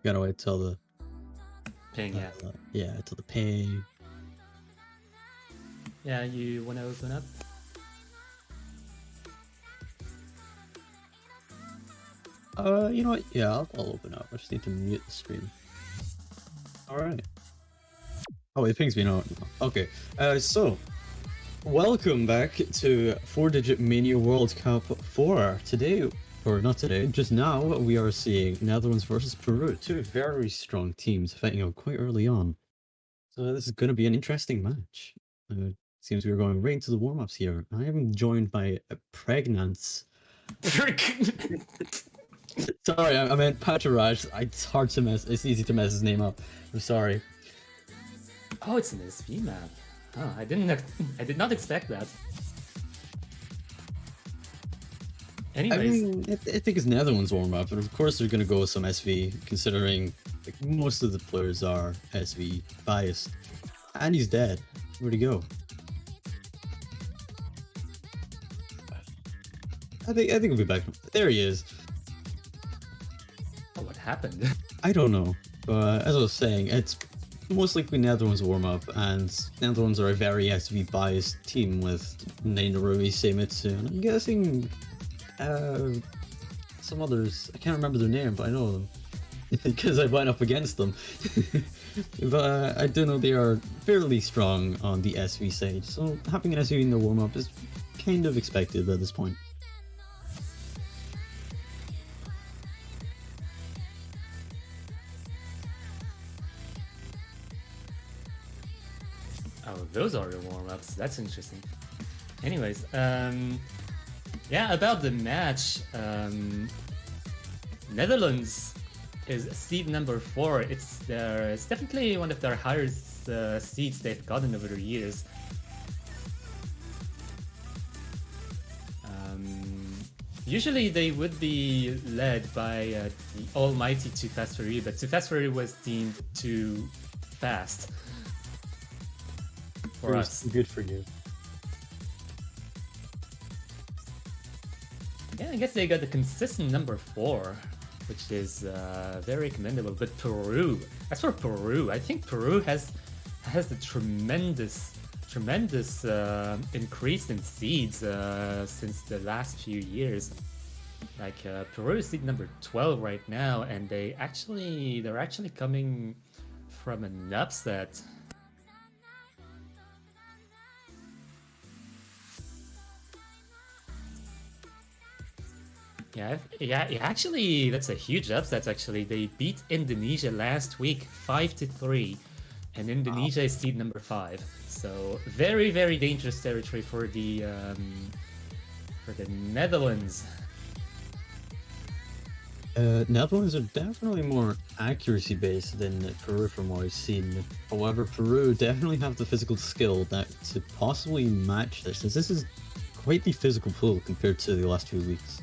Gotta wait till the Ping, yeah. till the ping. Yeah, you wanna open up? You know what? Yeah, I'll open up. I just need to mute the stream. All right. Oh, it pings me now. Okay. So welcome back to 4-Digit Mania World Cup 4. Today, or not today, just now, we are seeing Netherlands versus Peru. Two very strong teams fighting out quite early on. So this is going to be an interesting match. Seems we're going right into the warm-ups here. I am joined by a pregnant... Sorry, I meant Patraj. It's hard to mess. It's easy to mess his name up. I'm sorry. Oh, it's an SV map. Oh, I did not expect that. Anyways, I mean, I think it's Netherlands warm-up, but of course they're gonna go with some SV, considering like most of the players are SV biased. And he's dead. Where'd he go? I think he'll be back. There he is. oh, what happened? I don't know, but as I was saying, it's most likely Netherlands warm-up, and Netherlands are a very SV biased team with Nainarui, Seimitsu, and I'm guessing some others. I can't remember their name, but I know them because I went up against them. But I do know they are fairly strong on the SV side, so having an SV in the warm-up is kind of expected at this point. Oh, those are the warm-ups. That's interesting. Anyways, yeah, about the match, Netherlands is seed number 4. It's definitely one of their highest seeds they've gotten over the years. Usually they would be led by the almighty Too Fast For You, but Too Fast For You was deemed too fast for us. Good for you. Yeah, I guess they got the consistent number 4, which is very commendable. But Peru, as for Peru, I think Peru has a tremendous increase in seeds since the last few years. Like Peru is seed number 12 right now, and they're actually coming from an upset. Yeah, actually, that's a huge upset, actually. They beat Indonesia last week 5-3, and Indonesia is seed number 5. So, very, very dangerous territory for the Netherlands. Netherlands are definitely more accuracy-based than Peru from what I've seen. However, Peru definitely have the physical skill that to possibly match this, as this is quite the physical pool compared to the last few weeks.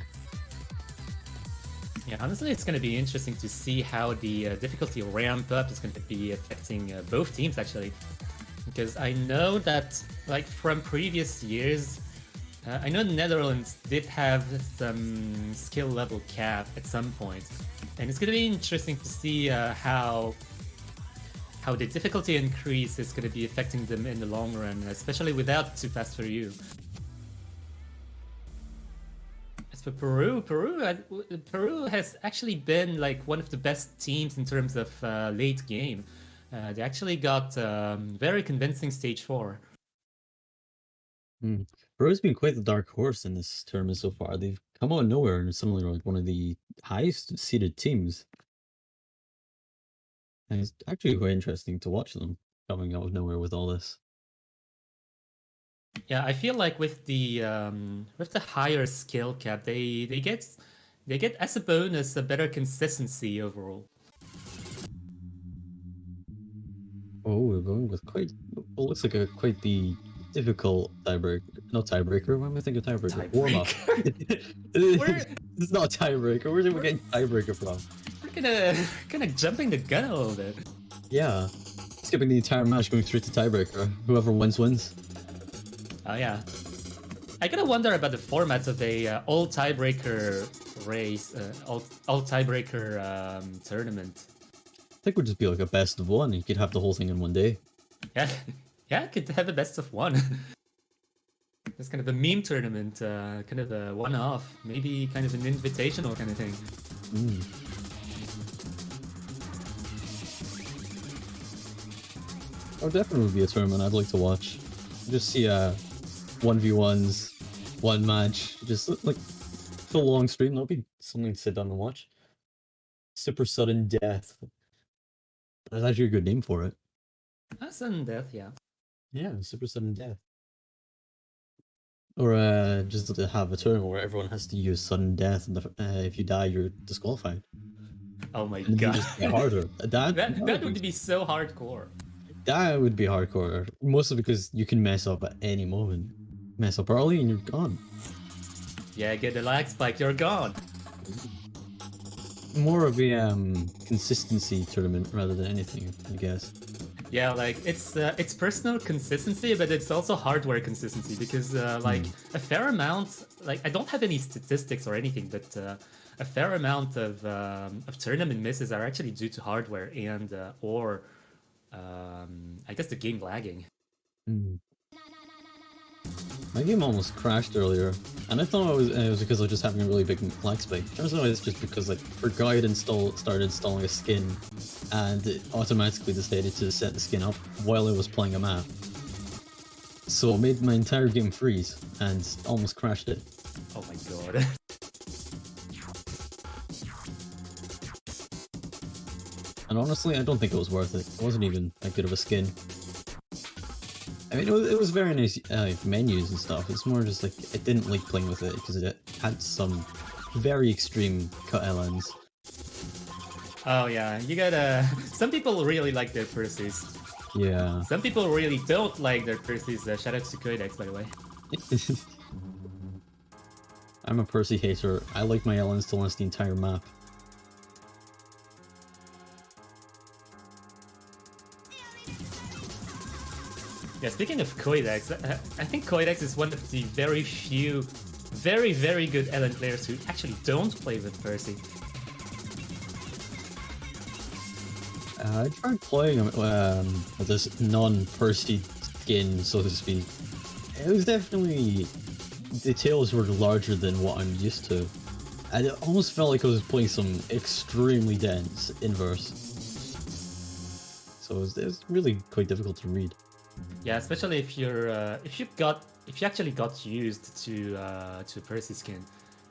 Yeah, honestly, it's going to be interesting to see how the difficulty ramp up is going to be affecting both teams, actually. Because I know that, like, from previous years, I know the Netherlands did have some skill level cap at some point. And it's going to be interesting to see how the difficulty increase is going to be affecting them in the long run, especially without Too Fast For You. For Peru has actually been like one of the best teams in terms of late game. They actually got very convincing stage 4. Peru's been quite the dark horse in this tournament so far. They've come out of nowhere and similarly like one of the highest seeded teams. And it's actually quite interesting to watch them coming out of nowhere with all this. Yeah, I feel like with the higher skill cap, they get as a bonus a better consistency overall. Oh, we're going with quite what looks like quite the difficult tiebreaker. Not tiebreaker. Why am I thinking tiebreaker? Warm up. It's not a tiebreaker. Where did we get tiebreaker from? We're kind of jumping the gun a little bit. Yeah, skipping the entire match, going straight to tiebreaker. Whoever wins wins. Oh yeah. I gotta wonder about the format of a all tiebreaker race, all tiebreaker tournament. think it would just be like a best of one. You could have the whole thing in one day. Yeah, yeah, could have a best of one. It's kind of a meme tournament, kind of a one-off, maybe kind of an invitational kind of thing. Mm. Oh, definitely would be a tournament I'd like to watch. Just see 1v1s, one match, just like full long stream. That'll be something to sit down and watch. Super sudden death. That's actually a good name for it. Sudden death, yeah. Yeah, super sudden death. Or just to have a tournament where everyone has to use sudden death, and if you die, you're disqualified. Oh my And god. then just get harder. That would be so hardcore. That would be hardcore. Mostly because you can mess up at any moment. Mess up early and you're gone. Yeah, get the lag spike, you're gone. More of a consistency tournament rather than anything, I guess. Yeah, like it's personal consistency, but it's also hardware consistency because like a fair amount, like I don't have any statistics or anything, but a fair amount of tournament misses are actually due to hardware and or I guess the game lagging. Mm. My game almost crashed earlier, and I thought it was because I was just having a really big lag spike. Turns out it's just because like forgot started installing a skin, and it automatically decided to set the skin up while I was playing a map. So it made my entire game freeze and almost crashed it. Oh my god. And honestly, I don't think it was worth it. It wasn't even that good of a skin. I mean, it was very nice menus and stuff. It's more just like, I didn't like playing with it because it had some very extreme cut LNs. Oh yeah, you gotta... Some people really like their Percy's. Yeah. Some people really don't like their Percy's. Shout out to Codex, by the way. I'm a Percy hater. I like my LNs to last the entire map. Yeah, speaking of Codex, I think Codex is one of the very few very, very good LN players who actually don't play with Percy. I tried playing with this non-Percy skin, so to speak. It was definitely... the tails were larger than what I'm used to. And it almost felt like I was playing some extremely dense inverse. So it was really quite difficult to read. Yeah, especially if you're if you actually got used to Percy skin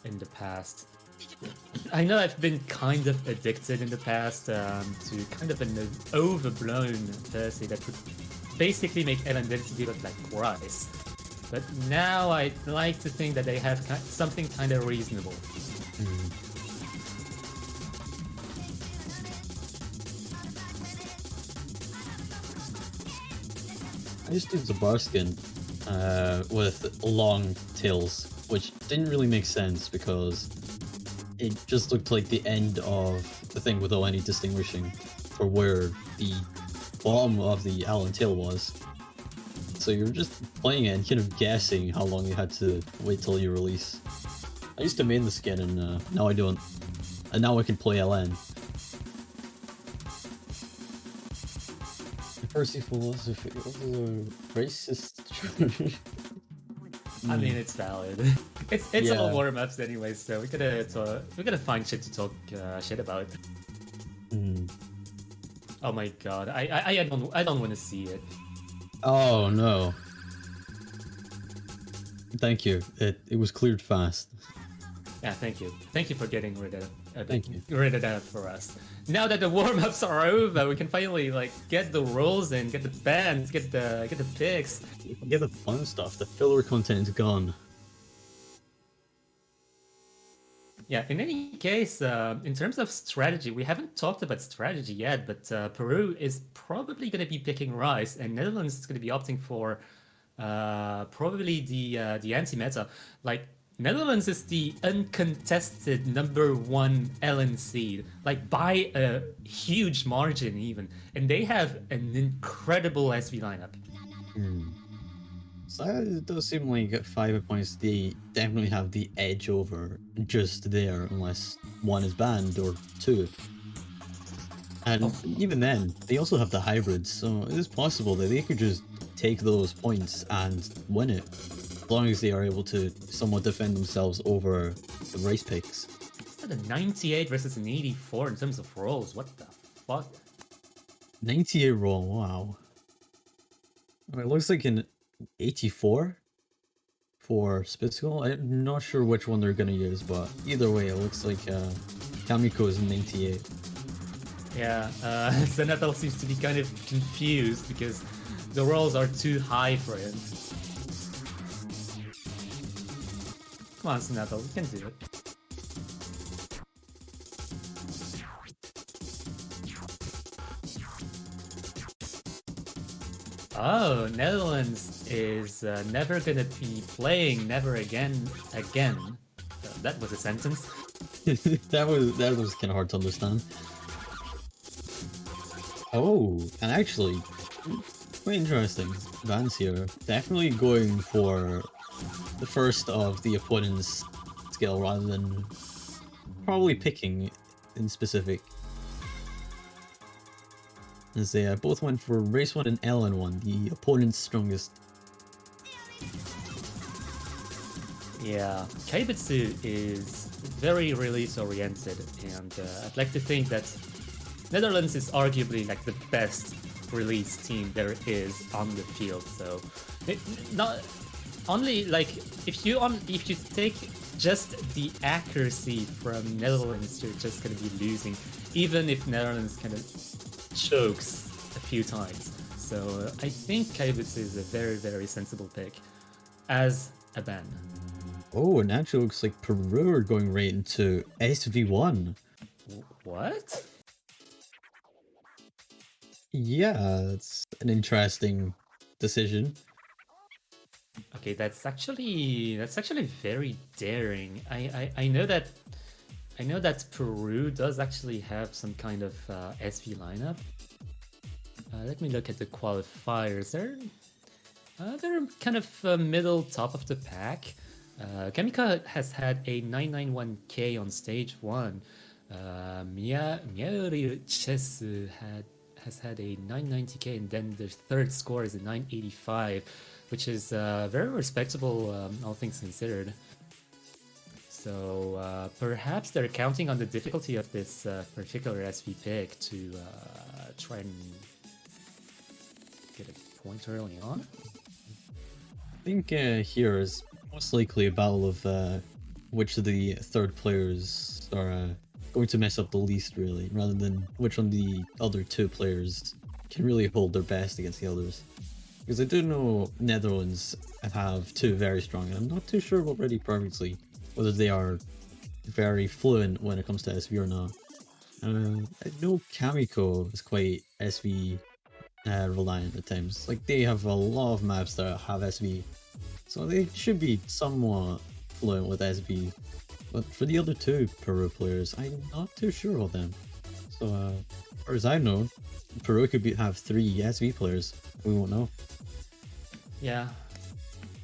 in the past. I know I've been kind of addicted in the past to kind of an overblown Percy that would basically make LN density look like rice. But now I like to think that they have something kind of reasonable. I just did the bar skin with long tails, which didn't really make sense because it just looked like the end of the thing without any distinguishing for where the bottom of the Allen tail was. So you're just playing it and kind of guessing how long you had to wait till you release. I used to main the skin and now I don't. And now I can play LN. The Percy philosophy was a racist. I mean, it's valid. It's Yeah. all warm-ups anyway, so we're gonna find shit to talk shit about. Oh my god, I don't want to see it. Oh no. Thank you. It was cleared fast. Yeah, thank you. Thank you for getting rid of Thank you. that for us. Now that the warm-ups are over, we can finally like get the roles in, get the bands, get the picks. Get the fun stuff. The filler content is gone. Yeah, in any case, in terms of strategy, we haven't talked about strategy yet, but Peru is probably going to be picking Rice, and Netherlands is going to be opting for probably the anti-meta. Like, Netherlands is the uncontested #1 LN seed, like by a huge margin even, and they have an incredible SV lineup. So it does seem like at 5 points they definitely have the edge over just there, unless one is banned or two. And Oh, even then, they also have the hybrids, so it is possible that they could just take those points and win it, as long as they are able to somewhat defend themselves over the race picks. is that a 98 versus an 84 in terms of rolls? What the fuck? 98 roll, wow. It looks like an 84 for Spitzkal. I'm not sure which one they're gonna use, but either way, it looks like Kamiko is 98. Yeah, Zenithal seems to be kind of confused because the rolls are too high for him. Come on, Zenithal, you can do it. Oh, Netherlands is never gonna be playing never again. That was a sentence. that was kind of hard to understand. Oh, and actually, quite interesting. Vans here definitely going for the first of the opponent's skill rather than probably picking in specific. As they both went for race 1 and LN1, the opponent's strongest. Yeah, Kaibutsu is very release oriented, and I'd like to think that Netherlands is arguably like the best release team there is on the field. So, not only like if you take just the accuracy from Netherlands, you're just gonna be losing, even if Netherlands kind of chokes a few times. So I think Kaibutsu is a very sensible pick as a ban. Oh, and actually looks like Peru are going right into SV1. What? Yeah, that's an interesting decision. Okay, that's actually very daring. I know that Peru does actually have some kind of SV lineup. Let me look at the qualifiers. They're kind of middle top of the pack. Kamika has had a 991k on stage 1. Miyauri Chesu has had a 990k, and then their third score is a 985, which is very respectable, all things considered. So perhaps they're counting on the difficulty of this particular SV pick to try and get a point early on. I think here is most likely a battle of which of the third players are going to mess up the least, really, rather than which one of the other two players can really hold their best against the others. Because I do know Netherlands have two very strong, and I'm not too sure about Ready Perfectly, whether they are very fluent when it comes to SV or not. I know Kamiko is quite SV reliant at times. Like, they have a lot of maps that have SV, so they should be somewhat fluent with SV. But for the other two Peru players, I'm not too sure about them. So, as far as I know, Peru could have 3 SV players. We won't know. Yeah.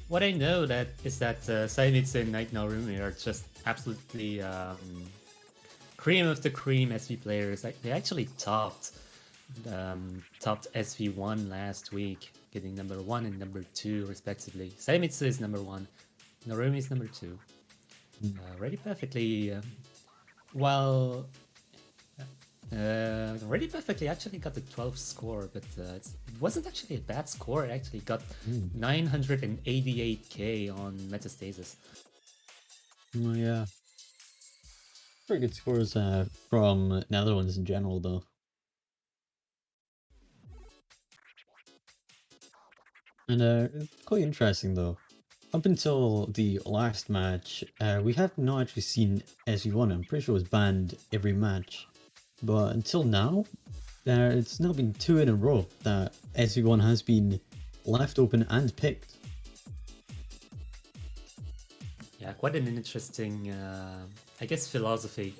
What I know is that Saimitsu and Night Narumi are just absolutely cream of the cream SV players. Like, they actually topped SV1 last week, getting number 1 and number 2 respectively. Saimitsu is number 1, Narumi is number 2. Ready Perfectly, Ready Perfectly actually got the 12th score, but it wasn't actually a bad score. It actually got 988k on Metastasis. Oh, yeah. Pretty good scores from Netherlands in general, though. And it's quite interesting, though. Up until the last match, we have not actually seen SV1. I'm pretty sure it was banned every match. But until now, it's now been 2 in a row that SV1 has been left open and picked. Yeah, quite an interesting, I guess, philosophy.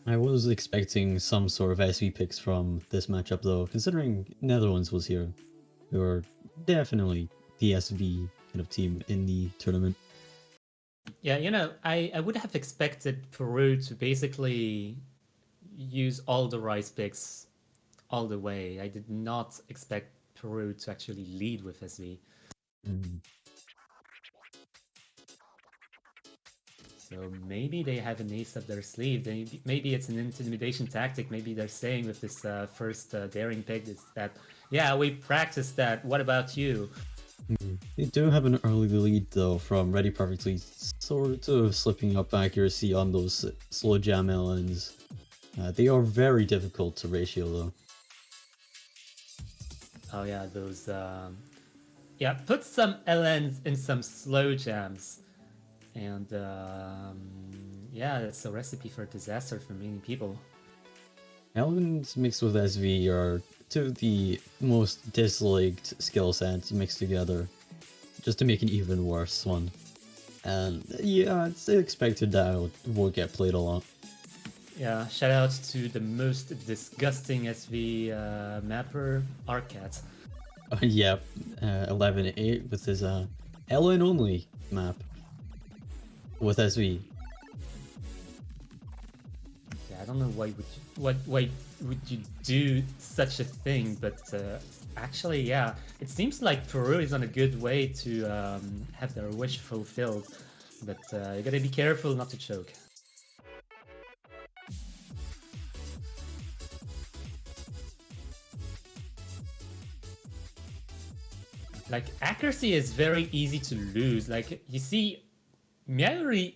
I was expecting some sort of SV picks from this matchup, though, considering Netherlands was here, who are definitely the SV kind of team in the tournament. Yeah, I would have expected Peru to basically use all the rice picks all the way. I did not expect Peru to actually lead with SV. Mm. So maybe they have an ace up their sleeve. Maybe it's an intimidation tactic. Maybe they're saying with this first daring pick is that, yeah, we practiced that. What about you? They do have an early lead though from Ready Perfectly, sort of slipping up accuracy on those slow jam LNs. They are very difficult to ratio though. Oh yeah, those. Yeah, put some LNs in some slow jams, and yeah, it's a recipe for disaster for many people. LNs mixed with SV are two of the most disliked skill sets mixed together, just to make an even worse one. And yeah, it's expected that it will get played a lot. Yeah, shout out to the most disgusting SV mapper, Arcat. Yeah, 11-8 with his LN only map with SV. Yeah, I don't know why would you do such a thing, but actually, yeah, it seems like Peru is on a good way to have their wish fulfilled, but you gotta be careful not to choke. Like accuracy is very easy to lose. Like you see, Miauri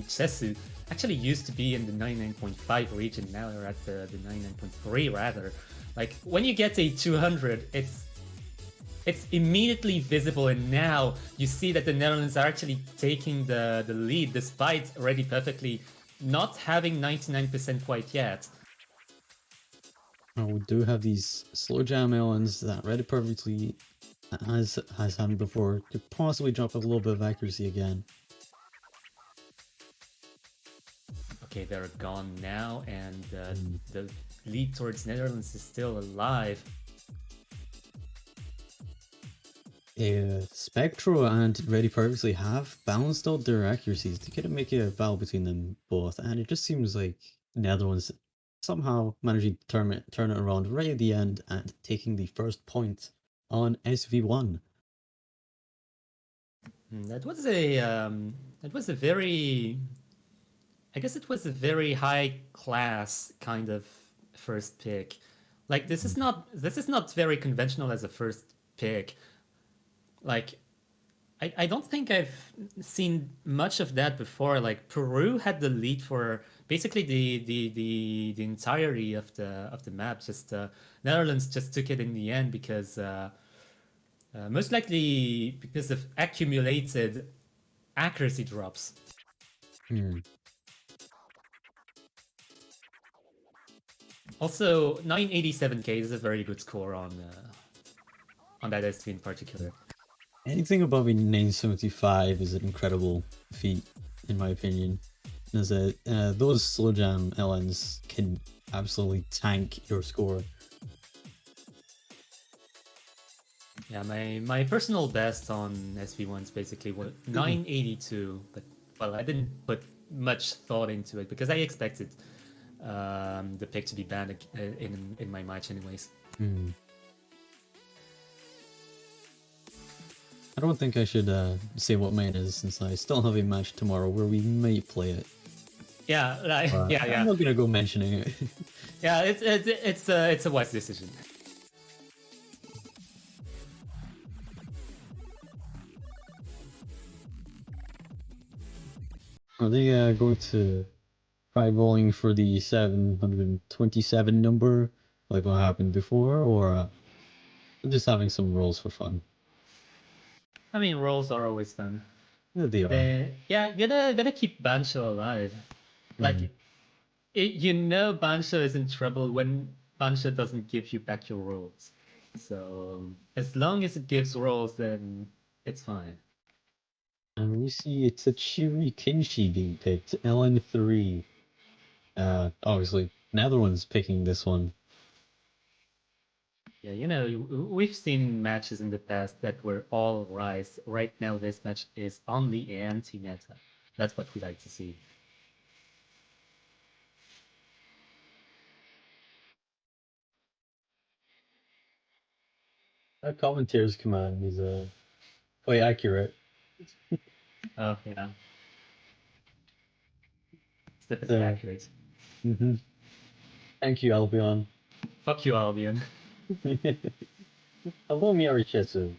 Chesu actually used to be in the 99.5 region. Now they're at the 99.3 rather. Like when you get a 200, it's immediately visible, and now you see that the Netherlands are actually taking the lead despite already perfectly not having 99% quite yet. We do have these slow jam LNs that read it perfectly has happened before. Could possibly drop a little bit of accuracy again. Okay, they're gone now, and the lead towards Netherlands is still alive. Spectro and Ready Perfectly have balanced out their accuracies to kind of make a battle between them both, and it just seems like Netherlands somehow managing to turn it around right at the end and taking the first point on SV1. That was a very, I guess it was a very high class kind of first pick. Like this is not very conventional as a first pick. Like I don't think I've seen much of that before. Like Peru had the lead for basically the entirety of the map. Just Netherlands just took it in the end because most likely because of accumulated accuracy drops. Hmm. Also, 987k is a very good score on that SV in particular. Anything above a 975 is an incredible feat, in my opinion. As those slow jam LNs can absolutely tank your score. Yeah, my personal best on SV1 is basically what 982, but well, I didn't put much thought into it because I expected the pick to be banned in my match anyways. Hmm. I don't think I should say what mine is since I still have a match tomorrow where we might play it. Yeah, like, yeah, I'm yeah, not gonna go mentioning it. yeah. It's a wise decision. Are they going to try rolling for the 727 number like what happened before, or just having some rolls for fun? I mean, rolls are always fun. Yeah, they are. Yeah, gotta keep Bancho alive. Like, Mm. Bancho is in trouble when Bancho doesn't give you back your rolls. So as long as it gives rolls, then it's fine. And you see it's a Chiri Kinshi being picked, LN3. Obviously, Netherlands picking this one. Yeah, you know, we've seen matches in the past that were all rise. Right now, this match is on the anti-meta. That's what we like to see. That commentator's command is quite accurate. Oh, yeah, it's definitely So, accurate. hmm thank you, Albion. Fuck you, Albion. Hello, Miyarichitsu.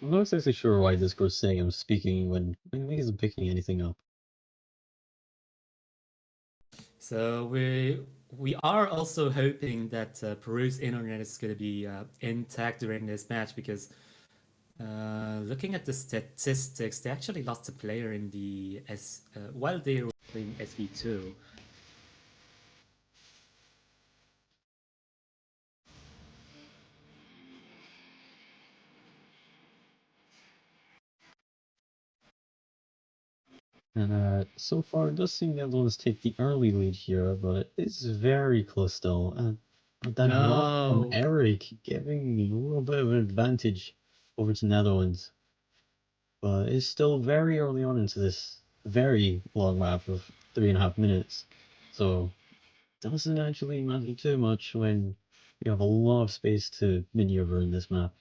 I'm not exactly sure why Discord's saying I'm speaking when he isn't picking anything up. So we are also hoping that Peru's internet is going to be intact during this match because looking at the statistics, they actually lost a player in the while they were playing SV2. And so far, it does seem Netherlands take the early lead here, but it's very close still. And that drop from No. Eric giving a little bit of an advantage over to Netherlands. But it's still very early on into this very long map of 3.5 minutes. So doesn't actually matter too much when you have a lot of space to maneuver in this map.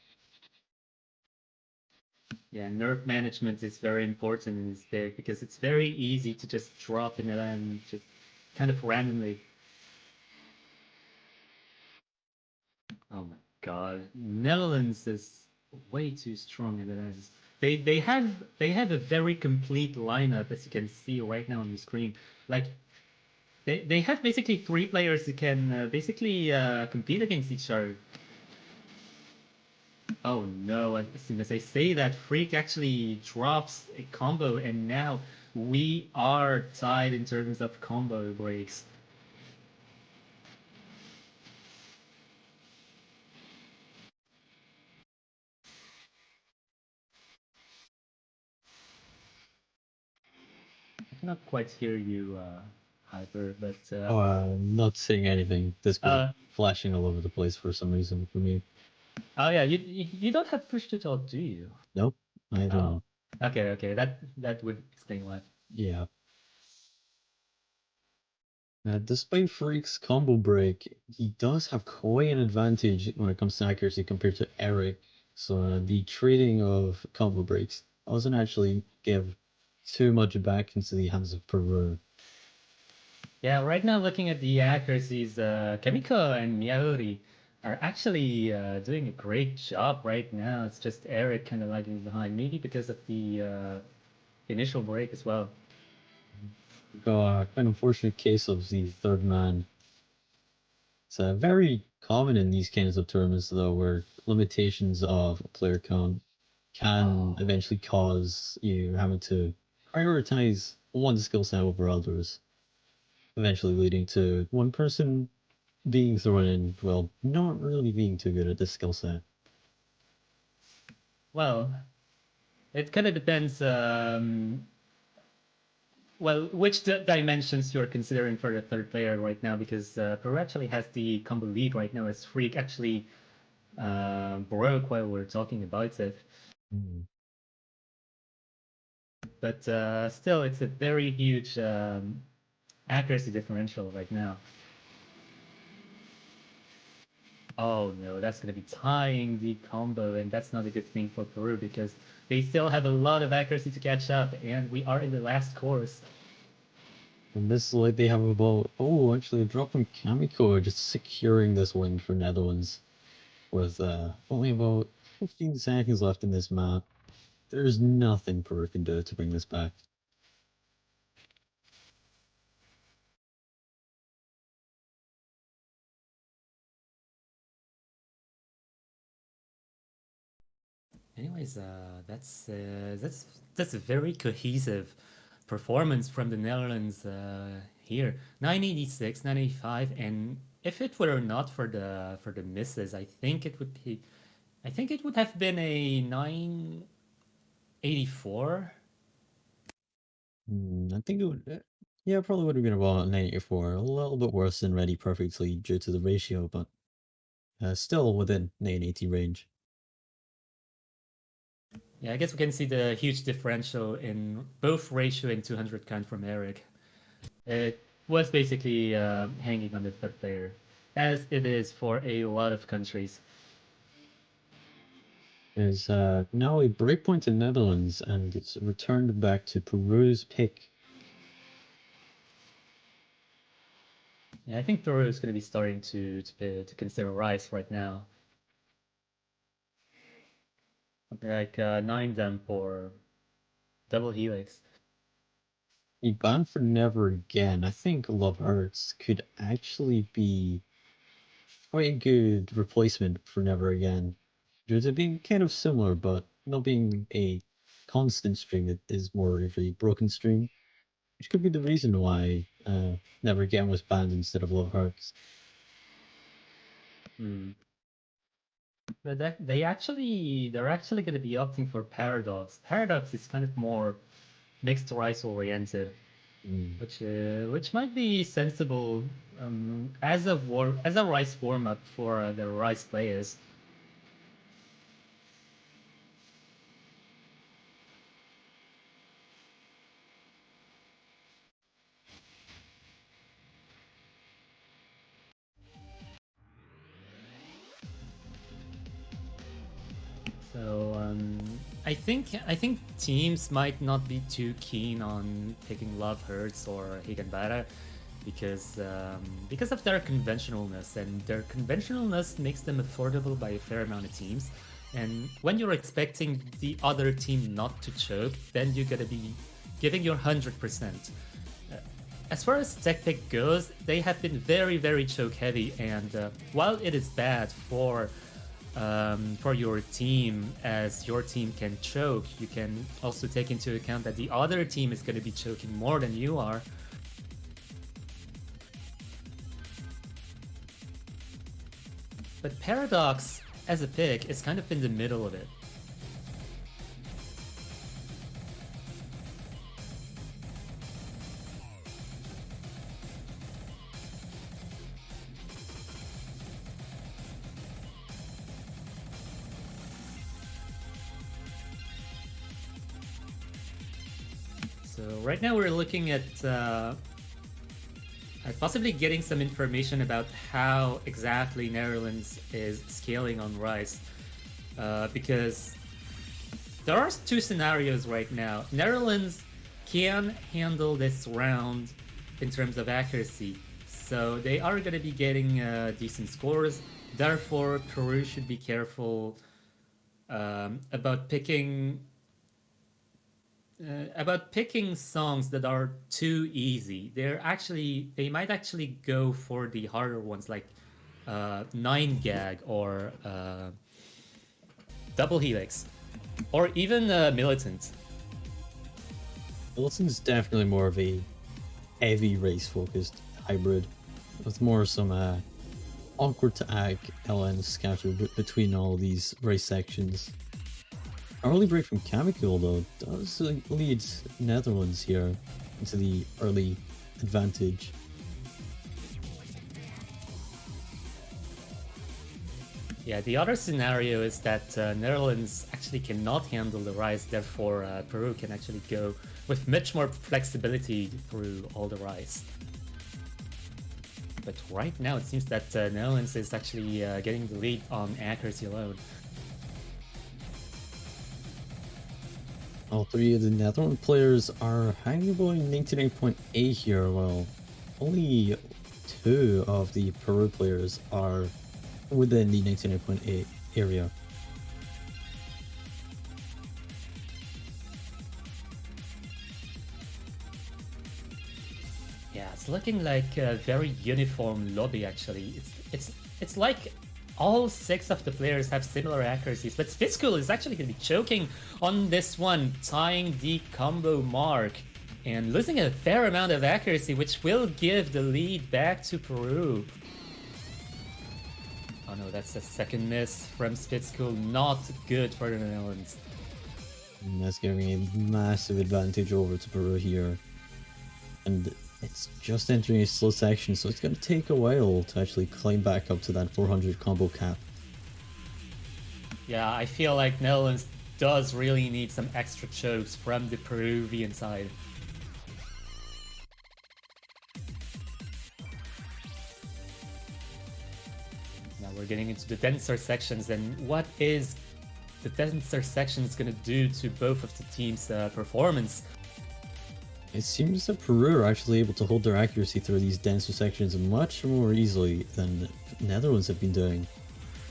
Yeah, nerf management is very important in this deck because it's very easy to just drop in and just kind of randomly. Oh my god, Netherlands is way too strong in the lens. They have a very complete lineup as you can see right now on the screen. Like they have basically three players who can basically compete against each other. Oh no, as soon as I say that, Freak actually drops a combo, and now we are tied in terms of combo breaks. I cannot quite hear you, Hyper, but Oh, not saying anything. Discord uh, flashing all over the place for some reason for me. oh yeah, you don't have push to talk, do you? Nope, I Oh, don't. okay, that would explain why. Yeah. Despite Freak's combo break, he does have quite an advantage when it comes to accuracy compared to Eric. So the trading of combo breaks doesn't actually give too much back into the hands of Peru. Yeah, right now looking at the accuracies, Kamiko and Miyauri are actually doing a great job right now. It's just Eric kind of lagging behind, maybe because of the initial break as well. Quite unfortunate case of the third man. It's very common in these kinds of tournaments, though, where limitations of player count can Oh, eventually cause you having to prioritize one skill set over others, eventually leading to one person being thrown in, well, not really being too good at this skill set. well, it kind of depends. Well, which dimensions you're considering for the third player right now, because Peru actually has the combo lead right now as Freak actually broke while we're talking about it. Hmm. But still, it's a very huge accuracy differential right now. Oh no, that's going to be tying the combo, and that's not a good thing for Peru because they still have a lot of accuracy to catch up, and we are in the last course. And this, like, they have about, oh, actually, a drop from Kamiko just securing this win for Netherlands with only about 15 seconds left in this map. There's nothing Peru can do to bring this back. Anyways, that's a very cohesive performance from the Netherlands here. 986, 985, and if it were not for the misses, I think it would have been a 984. I think it would. Yeah, it probably would have been about 984. A little bit worse than Ready Perfectly due to the ratio, but still within 980 range. Yeah, I guess we can see the huge differential in both ratio and 200 count from Eric. It was basically hanging on the third player, as it is for a lot of countries. Is now a breakpoint in Netherlands, and it's returned back to Peru's pick. Yeah, I think Peru is going to be starting to consider rice right now. Like 9 them for double helix. A ban for Never Again. I think Love Hurts could actually be quite a good replacement for Never Again. Due to being kind of similar, but not being a constant string, it is more of a broken string, which could be the reason why Never Again was banned instead of Love Hurts. Hmm. But they're actually going to be opting for Paradox. Paradox is kind of more mixed rice oriented, Mm. which might be sensible as a rice warm up for the rice players. So I think teams might not be too keen on picking Love Hurts or Higambara because of their conventionalness, and their conventionalness makes them affordable by a fair amount of teams. And when you're expecting the other team not to choke, then you gotta be giving your 100%. As far as tech pick goes, they have been very, very choke heavy, and while it is bad for your team, as your team can choke, you can also take into account that the other team is going to be choking more than you are. But Paradox, as a pick, is kind of in the middle of it. So right now we're looking at possibly getting some information about how exactly Netherlands is scaling on Rice, because there are two scenarios right now. Netherlands can handle this round in terms of accuracy, so they are going to be getting decent scores. Therefore, Peru should be careful about picking songs that are too easy. They might actually go for the harder ones like 9 gag or double helix or even militant. Wilson's definitely more of a heavy race focused hybrid with more some awkward to ag LNs scattered between all these race sections. Early break from Kamikul though does lead Netherlands here into the early advantage. Yeah, the other scenario is that Netherlands actually cannot handle the rise, therefore Peru can actually go with much more flexibility through all the rise. But right now it seems that Netherlands is actually getting the lead on accuracy alone. All three of the Netherlands players are hanging about 99.8 here, while only two of the Peru players are within the 99.8 area. Yeah, it's looking like a very uniform lobby actually. It's like all 6 of the players have similar accuracies, but Spitzkul is actually going to be choking on this one, tying the combo mark and losing a fair amount of accuracy, which will give the lead back to Peru. Oh no, that's a second miss from Spitzkul. Not good for the Netherlands. And that's giving a massive advantage over to Peru here. And it's just entering a slow section, so it's going to take a while to actually climb back up to that 400 combo cap. Yeah, I feel like Netherlands does really need some extra chokes from the Peruvian side. Now we're getting into the denser sections, and what is the denser sections going to do to both of the teams' performance? It seems that Peru are actually able to hold their accuracy through these denser sections much more easily than Netherlands have been doing.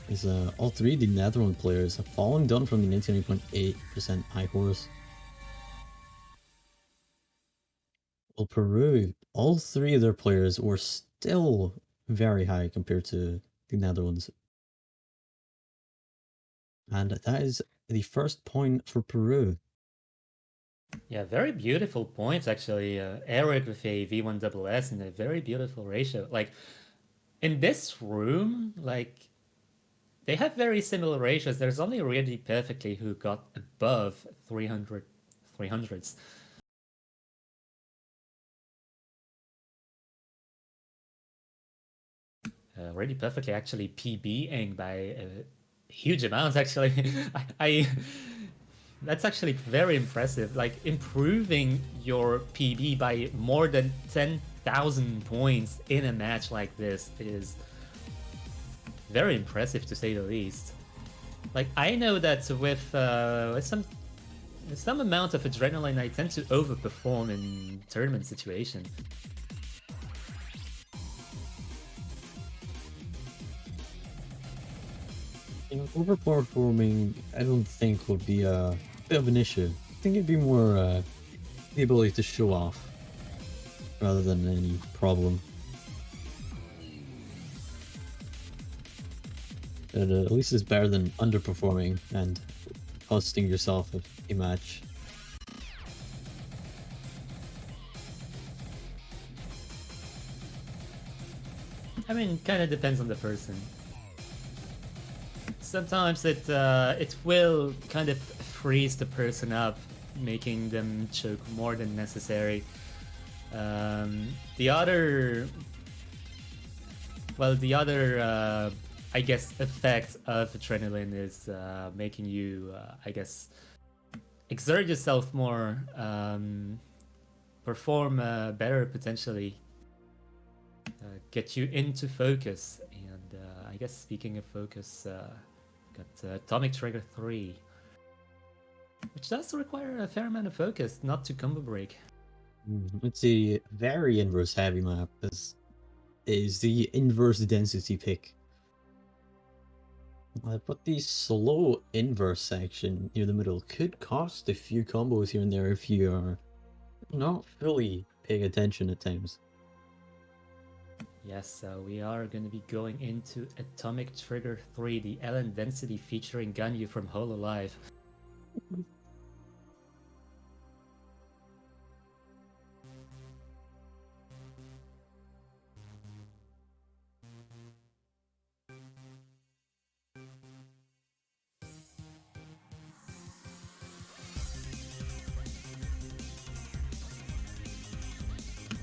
As all three of the Netherlands players have fallen down from the 99.8% high horse. Well, Peru, all three of their players were still very high compared to the Netherlands. And that is the first point for Peru. Yeah, very beautiful points actually. Eric with a V1SS and a very beautiful ratio. Like in this room, like they have very similar ratios. There's only really perfectly who got above 300s. Really perfectly actually PBing by huge amounts actually. I that's actually very impressive. Like improving your PB by more than 10,000 points in a match like this is very impressive to say the least. Like I know that with some amount of adrenaline, I tend to overperform in tournament situations. You know, overperforming, I don't think would be a bit of an issue. I think it'd be more the ability to show off rather than any problem. But at least it's better than underperforming and costing yourself a match. I mean, kind of depends on the person. Sometimes it will kind of freeze the person up, making them choke more than necessary. The other I guess, effect of adrenaline is making you, I guess, exert yourself more, perform better potentially, get you into focus. And I guess speaking of focus, got Atomic Trigger 3, which does require a fair amount of focus not to combo break. It's a very inverse heavy map. This is the inverse density pick. But the slow inverse section near the middle could cost a few combos here and there if you are not fully paying attention at times. Yes, so we are going to be going into Atomic Trigger 3, the Ellen Density featuring Ganyu from Hololive.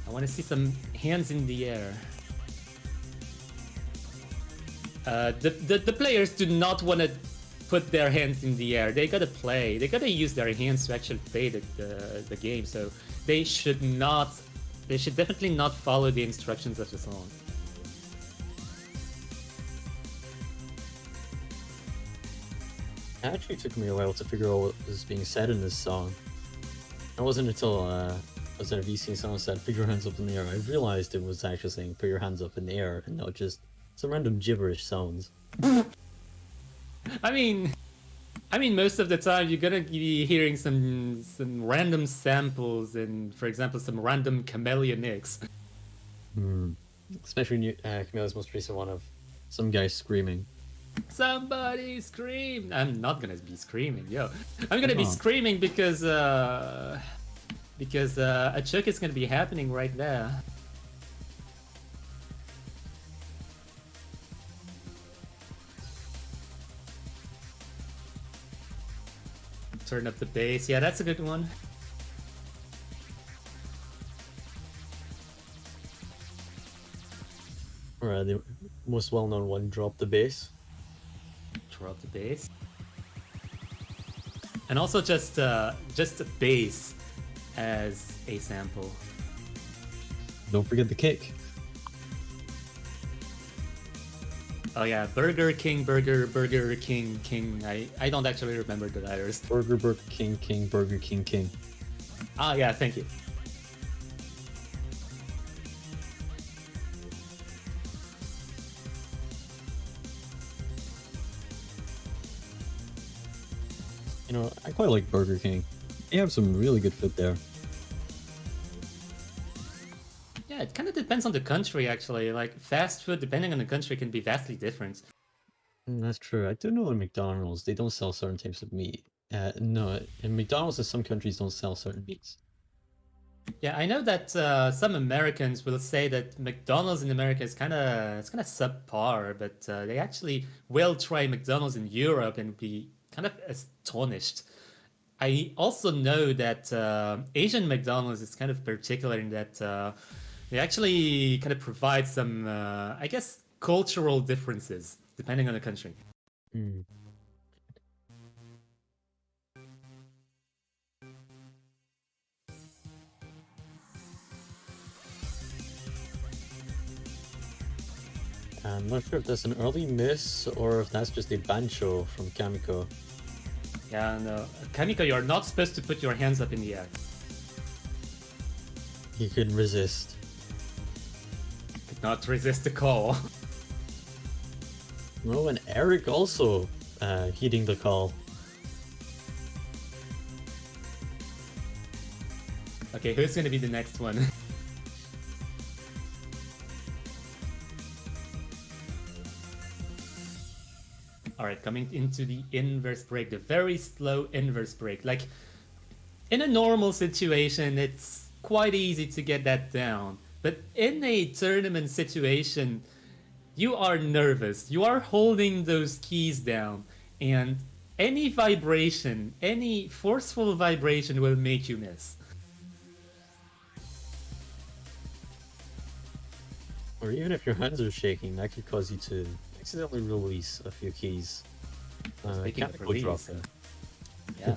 I want to see some hands in the air. The players do not want to put their hands in the air. They gotta play. They gotta use their hands to actually play the game. So they should not. They should definitely not follow the instructions of the song. It actually took me a while to figure out what was being said in this song. It wasn't until I was in a VC and someone said, "Put your hands up in the air," I realized it was actually saying, "Put your hands up in the air," and not just some random gibberish sounds. I mean, most of the time you're gonna be hearing some random samples and, for example, some random Camellia nicks. Especially Camille's most recent one of some guy screaming. Somebody scream! I'm not gonna be screaming, yo. I'm gonna be screaming because a choke is gonna be happening right there. Turn up the bass. Yeah, that's a good one. Or the most well-known one, drop the bass. Drop the bass. And also just a bass as a sample. Don't forget the kick. Oh yeah, Burger King, Burger King, King. I don't actually remember the letters. Burger King, Burger King, King. Ah yeah, thank you. You know, I quite like Burger King. They have some really good food there. Yeah, it kind of depends on the country actually. Like fast food, depending on the country, can be vastly different. That's true. I do know in McDonald's they don't sell certain types of meat. No, in McDonald's in some countries don't sell certain meats. Yeah, I know that some Americans will say that McDonald's in America is kind of subpar, but they actually will try McDonald's in Europe and be kind of astonished. I also know that Asian McDonald's is kind of particular in that they actually kind of provide some, I guess, cultural differences depending on the country. Mm. I'm not sure if that's an early miss or if that's just a bancho from Kamiko. Yeah, no. Kamiko, you're not supposed to put your hands up in the air. He couldn't resist. Could not resist the call. Oh, and Eric also heeding the call. Okay, who's gonna be the next one? Alright, coming into the inverse break, the very slow inverse break. Like, in a normal situation, it's quite easy to get that down. But in a tournament situation, you are nervous. You are holding those keys down. And any vibration, any forceful vibration will make you miss. Or even if your hands are shaking, that could cause you to accidentally release a few keys. Speaking of Kamiko dropped release, yeah.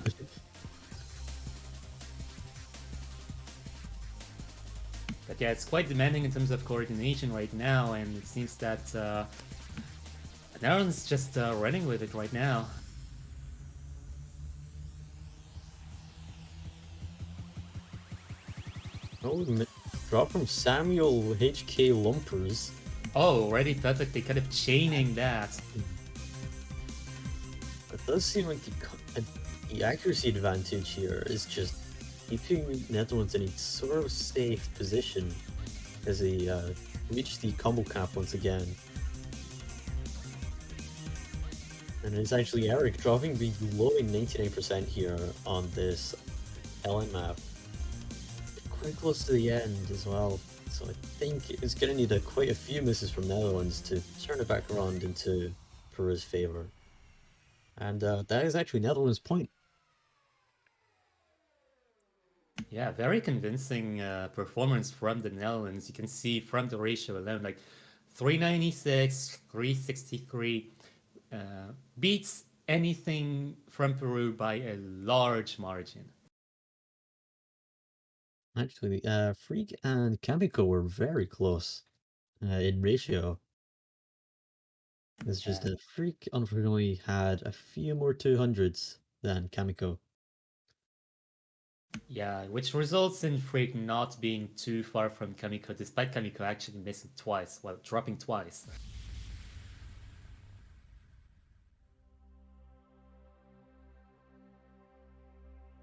But yeah, it's quite demanding in terms of coordination right now, and it seems that Naren's just running with it right now. Oh, drop from Samuel HK Lumpers. Oh, already perfectly kind of chaining that. It does seem like the accuracy advantage here is just keeping Netherlands in a sort of safe position as they reach the combo cap once again. And it's actually Eric dropping below 99% here on this LN map. Quite close to the end as well. So I think it's going to need quite a few misses from Netherlands to turn it back around into Peru's favor. And that is actually Netherlands' point. Yeah, very convincing performance from the Netherlands. You can see from the ratio alone, like 396, 363, beats anything from Peru by a large margin. Actually, Freak and Kamiko were very close in ratio. It's just that Freak unfortunately had a few more 200s than Kamiko. Yeah, which results in Freak not being too far from Kamiko, despite Kamiko actually missing twice, well, dropping twice.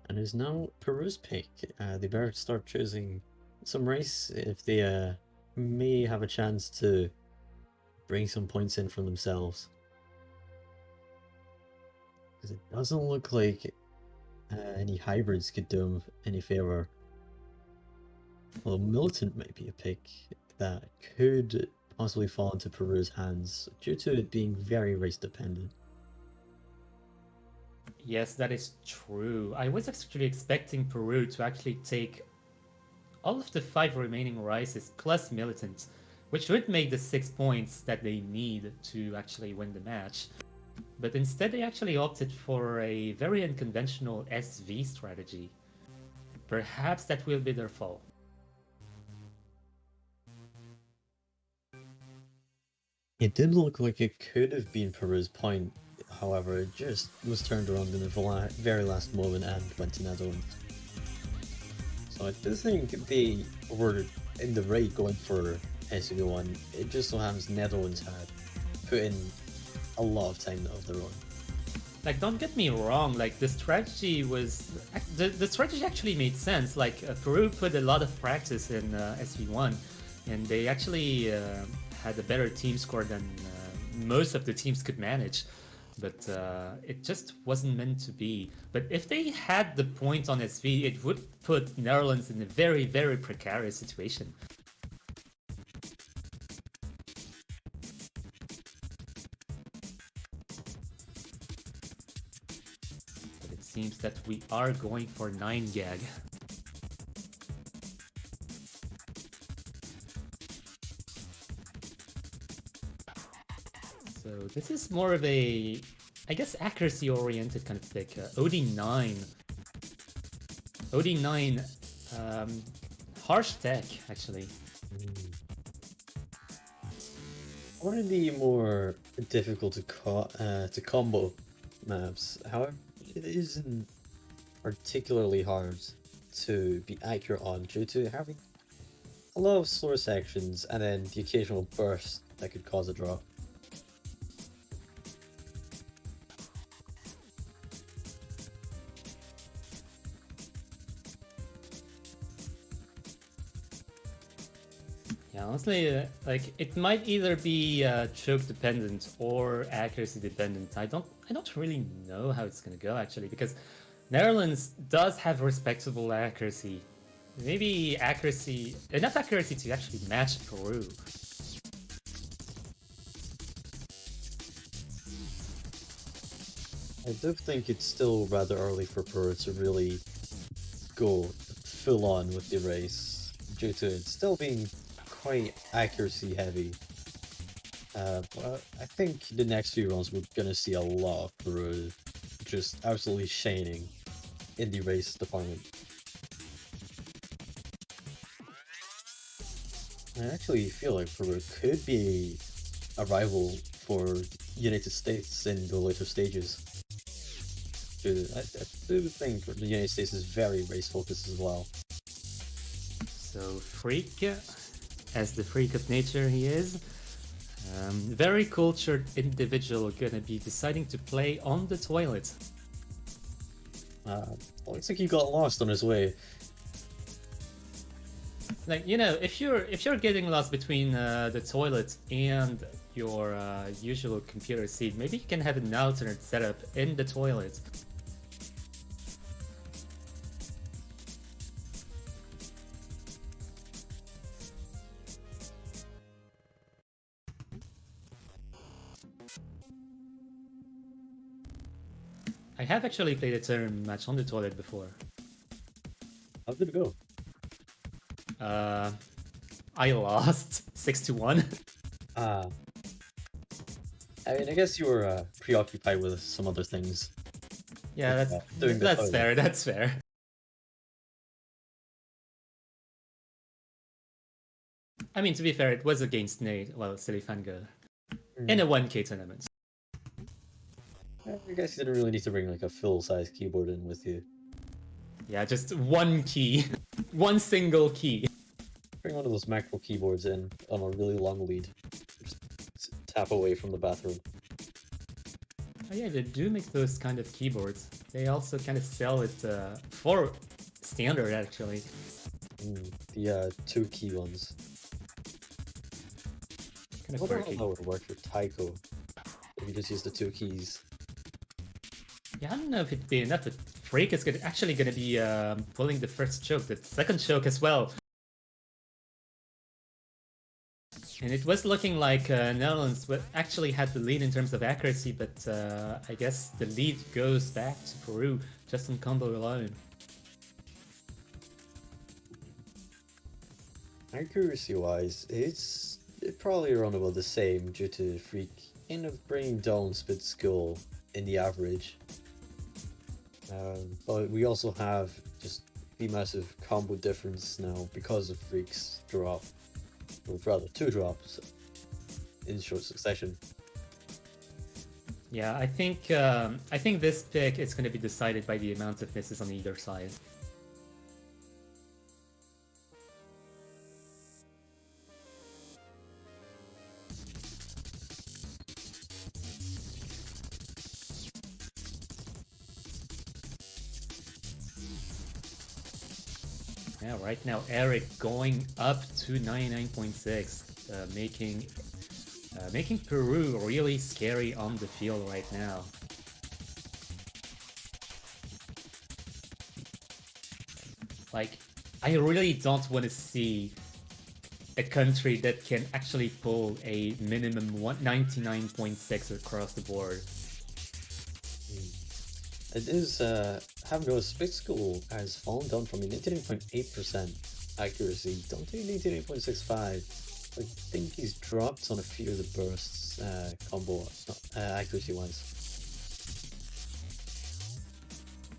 And it's now Peru's pick. They better start choosing some race if they may have a chance to bring some points in for themselves. Because it doesn't look like any hybrids could do them any favor. Well, Militant might be a pick that could possibly fall into Peru's hands due to it being very race dependent. Yes, that is true. I was actually expecting Peru to actually take all of the 5 remaining rises plus militants, which would make the 6 points that they need to actually win the match. But instead they actually opted for a very unconventional SV strategy. Perhaps that will be their fall. It did look like it could have been Peru's point, however, it just was turned around in the very last moment and went to Netherlands. So I do think they were in the race going for SV1. It just so happens Netherlands had put in a lot of time of their own. Like, don't get me wrong, like, the strategy was... The strategy actually made sense. Like, Peru put a lot of practice in SV1, and they actually had a better team score than most of the teams could manage. But it just wasn't meant to be. But if they had the point on SV, it would put Netherlands in a very, very precarious situation. But it seems that we are going for 9 gag. So this is more of a, I guess, accuracy-oriented kind of pick. OD9. OD9, harsh tech, actually. One of the more difficult to combo maps, however, it isn't particularly hard to be accurate on due to having a lot of slower sections and then the occasional burst that could cause a drop. Yeah, honestly, like, it might either be choke dependent or accuracy dependent. I don't really know how it's gonna go actually, because Netherlands does have respectable accuracy. Maybe enough accuracy to actually match Peru. I do think it's still rather early for Peru to really go full on with the race due to it still being quite accuracy heavy. But I think the next few rounds we're gonna see a lot of Peru just absolutely shining in the race department. I actually feel like Peru could be a rival for United States in the later stages. I do think the United States is very race focused as well. So Freak, as the freak of nature he is, very cultured individual, gonna be deciding to play on the toilet. Looks like he got lost on his way. Like, you know, if you're getting lost between the toilet and your usual computer seat, maybe you can have an alternate setup in the toilet. I have actually played a tournament match on the toilet before. How did it go? I lost 6-1. I mean, I guess you were preoccupied with some other things. Yeah, that's fair. That's fair. I mean, to be fair, it was against Nate, well, Silly Fangirl, in a 1K tournament. I guess you didn't really need to bring like a full-size keyboard in with you. Yeah, just one key. One single key. Bring one of those macro keyboards in on a really long lead. Just tap away from the bathroom. Oh yeah, they do make those kind of keyboards. They also kind of sell it for standard, actually. The 2-key ones. Kind I of wonder how quirky. that would work for Taiko. If you just use the 2 keys. Yeah, I don't know if it'd be enough, but Freak is actually gonna be pulling the first choke, the second choke as well. And it was looking like Netherlands actually had the lead in terms of accuracy, but I guess the lead goes back to Peru just on combo alone. Accuracy-wise, it's probably around about the same due to Freak kind of bringing down Spit's skill in the average. But we also have just the massive combo difference now because of Freak's drop, or rather 2 drops in short succession. Yeah, I think this pick is going to be decided by the amount of misses on either side. Yeah, right now Eric going up to 99.6, making Peru really scary on the field right now. Like, I really don't want to see a country that can actually pull a minimum 99.6 across the board. It is, having a split school has fallen down from a 99.8% accuracy down to 99.65. I think he's dropped on a few of the bursts, combo, accuracy-wise.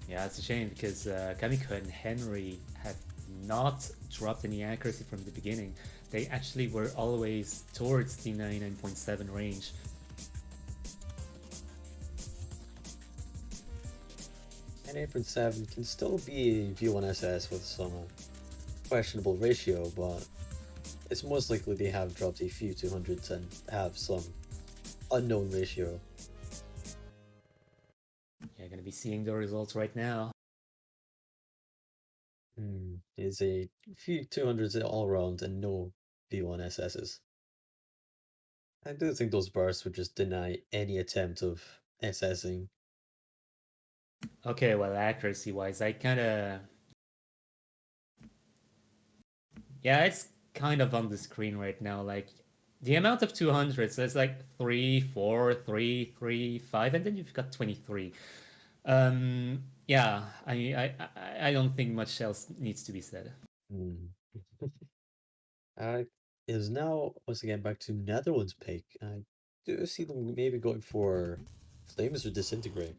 Yeah, it's a shame because Kamiko and Henry had not dropped any accuracy from the beginning. They actually were always towards the 99.7 range. And 8.7 can still be V1SS with some questionable ratio, but it's most likely they have dropped a few 200s and have some unknown ratio. Yeah, gonna be seeing the results right now. It's a few 200s all around and no V1SSs. I do think those bursts would just deny any attempt of SSing. Okay, well, accuracy-wise, I kinda... Yeah, it's kind of on the screen right now, like, the amount of 200s, there's like 3, 4, 3, 3, 5, and then you've got 23. Yeah, I don't think much else needs to be said. Is now once again back to Netherlands pick. I do see them maybe going for Flames or Disintegrate.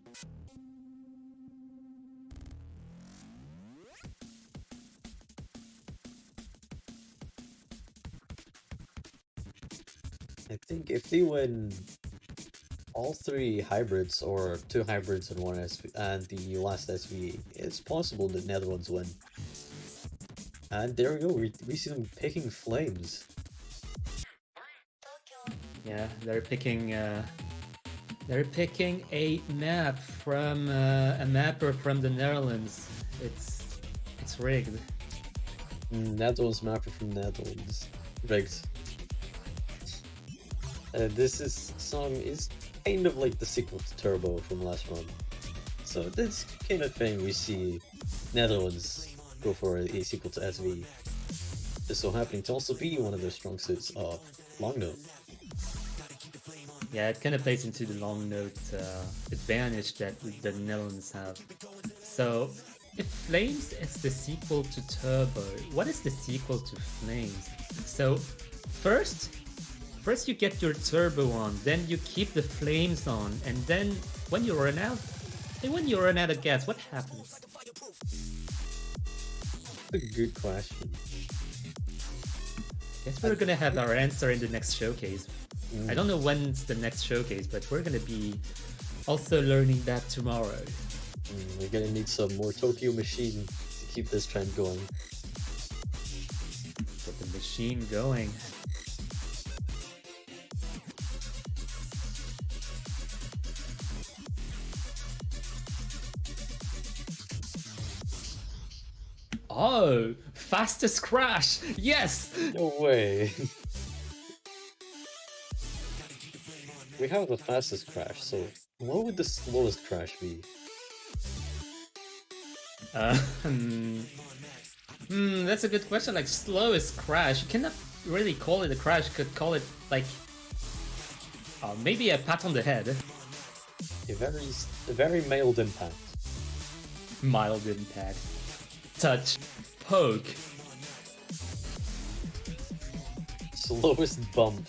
I think if they win all 3 hybrids or 2 hybrids and 1 SV and the last SV, it's possible that Netherlands win. And there we go, we see them picking Flames. Yeah, they're picking a map from a mapper from the Netherlands. It's rigged. Netherlands mapper from Netherlands. Rigged. This song is kind of like the sequel to Turbo from last run. So this kind of thing we see Netherlands go for a sequel to SV. Just so happening to also be one of their strong suits of long note. Yeah, it kind of plays into the long note advantage that the Netherlands have. So, if Flames is the sequel to Turbo, what is the sequel to Flames? So, first you get your Turbo on, then you keep the Flames on, and then when you run out of gas, what happens? That's a good question. Guess we're gonna have our answer in the next showcase. I don't know when's the next showcase, but we're gonna be also learning that tomorrow. We're gonna need some more Tokyo Machine to keep this trend going. Get the machine going. Oh, fastest crash! Yes! No way! We have the fastest crash, so what would the slowest crash be? That's a good question. Like, slowest crash. You cannot really call it a crash. Could call it like maybe a pat on the head. A very mild impact. Mild impact. Touch. Poke. Slowest bump.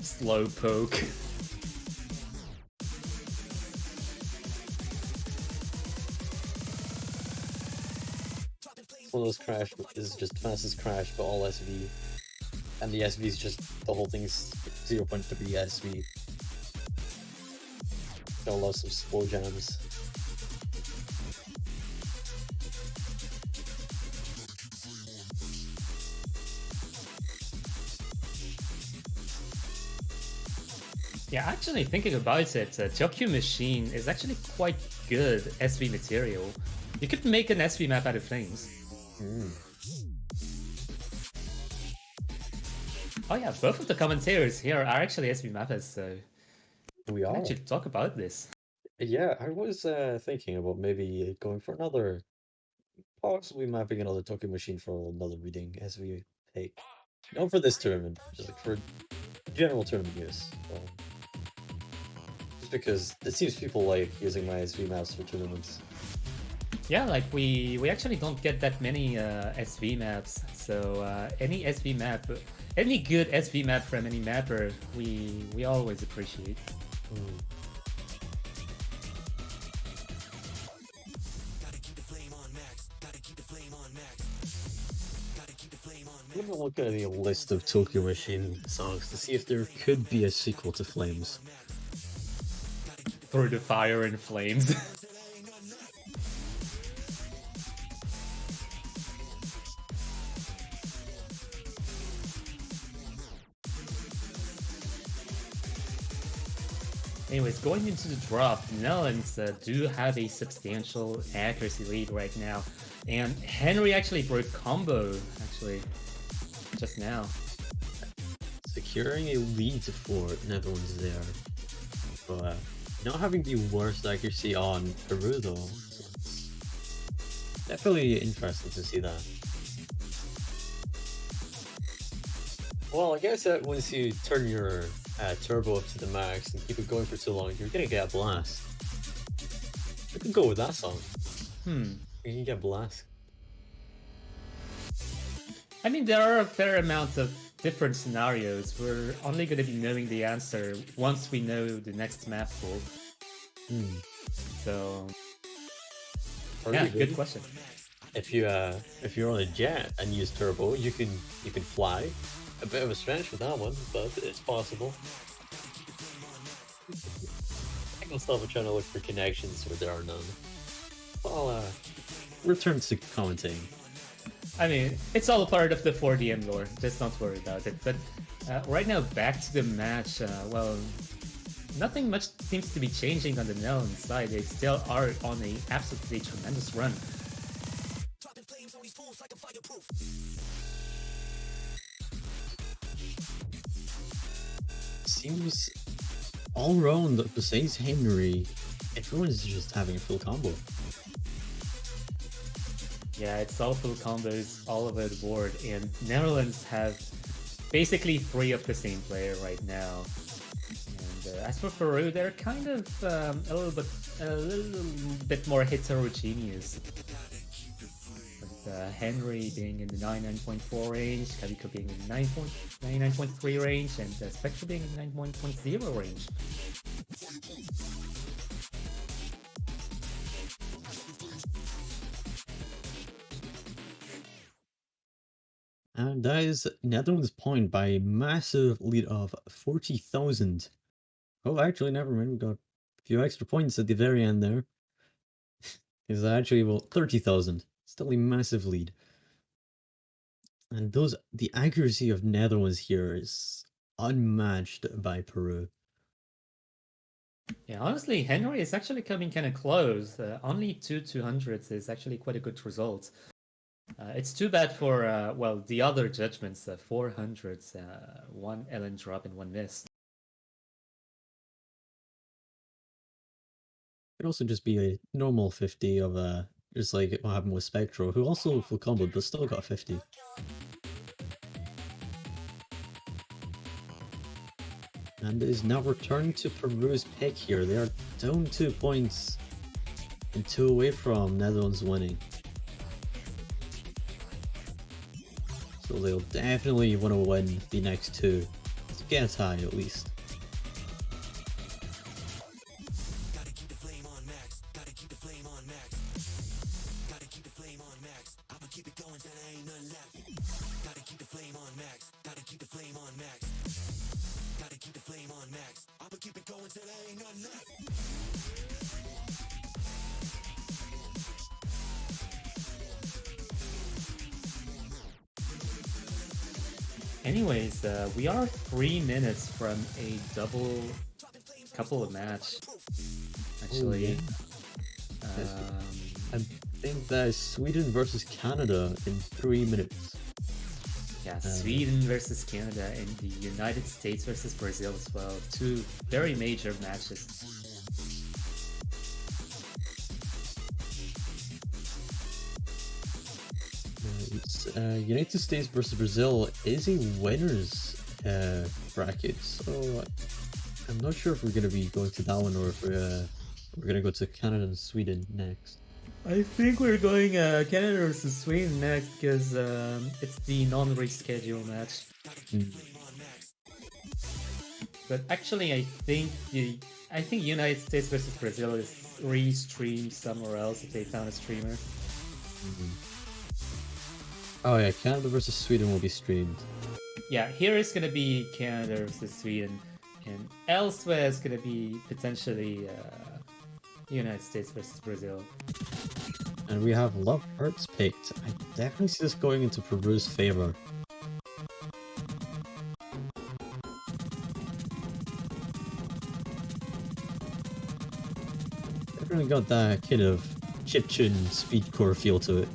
Slow poke. One of those crash is just fastest crash, but all SV. And the SV is just, the whole thing is 0.3 SV. Got lots of slow jams. Yeah, actually thinking about it, Tokyo Machine is actually quite good SV material. You could make an SV map out of flames. Oh yeah, both of the commentators here are actually SV mappers, so We are. actually talk about this. Yeah, I was thinking about maybe going for another, possibly mapping another Tokyo Machine for another reading as we take. Not for this tournament, just like for general tournament use. Just because it seems people like using my SV maps for tournaments. Yeah, like we actually don't get that many SV maps, so any SV map, any good SV map from any mapper, we always appreciate. I'm gonna look at a list of Tokyo Machine songs to see if there could be a sequel to Flames. Through the fire and flames. Anyways, going into the drop, the Netherlands do have a substantial accuracy lead right now. And Henry actually broke combo, actually, just now. Securing a lead for Netherlands there. But not having the worst accuracy on Peru though. So it's definitely interesting to see that. Well, I guess that once you turn your turbo up to the max and keep it going for too long, you're gonna get a blast. I could go with that song. You can get blast. I mean, there are a fair amount of different scenarios. We're only going to be knowing the answer once we know the next map pool. So, yeah, good question. If you're on a jet and use turbo, you can fly. A bit of a stretch with that one, but it's possible. I can stop trying to look for connections where there are none. I'll return to commentating. I mean, it's all a part of the 4DM lore, just don't worry about it. But right now, back to the match, well, nothing much seems to be changing on the Netherlands side. They still are on a absolutely tremendous run. Seems all around, besides Henry, everyone's just having a full combo. Yeah, it's all full combos all over the board, and Netherlands have basically 3 of the same player right now. And as for Peru, they're kind of a little bit more heterogeneous. With Henry being in the 99.4 range, Kaliko being in the 99.3 range, and Spectre being in the 91.0 range. And that is Netherlands' point by a massive lead of 40,000. Oh, actually, never mind. We got a few extra points at the very end there. It's actually, well, 30,000. Still a massive lead. And the accuracy of Netherlands here is unmatched by Peru. Yeah, honestly, Henry is actually coming kind of close. Only 200s is actually quite a good result. It's too bad for, well, the other judgments, 400s, 1 Ellen drop and 1 miss. It could also just be a normal 50 of just like what happened with Spectro, who also full comboed but still got 50. And is now returning to Peru's pick here. They are down 2 points and 2 away from Netherlands winning. So they'll definitely want to win the next 2 to get a tie at least. Anyways, we are 3 minutes from a double couple of match. Actually, I think that is Sweden versus Canada in 3 minutes. yeah, Sweden versus Canada and the United States versus Brazil as well. 2 very major matches. United States versus Brazil is a winners bracket, so I'm not sure if we're gonna be going to that one or if we're gonna go to Canada and Sweden next. I think we're going Canada versus Sweden next because it's the non-reschedule match. But actually, I think United States versus Brazil is re-streamed somewhere else if they found a streamer. Oh yeah, Canada versus Sweden will be streamed. Yeah, here is gonna be Canada versus Sweden, and elsewhere is gonna be potentially United States versus Brazil. And we have Love Hurts picked. I definitely see this going into Peru's favor. Definitely got that kind of chiptune speedcore feel to it.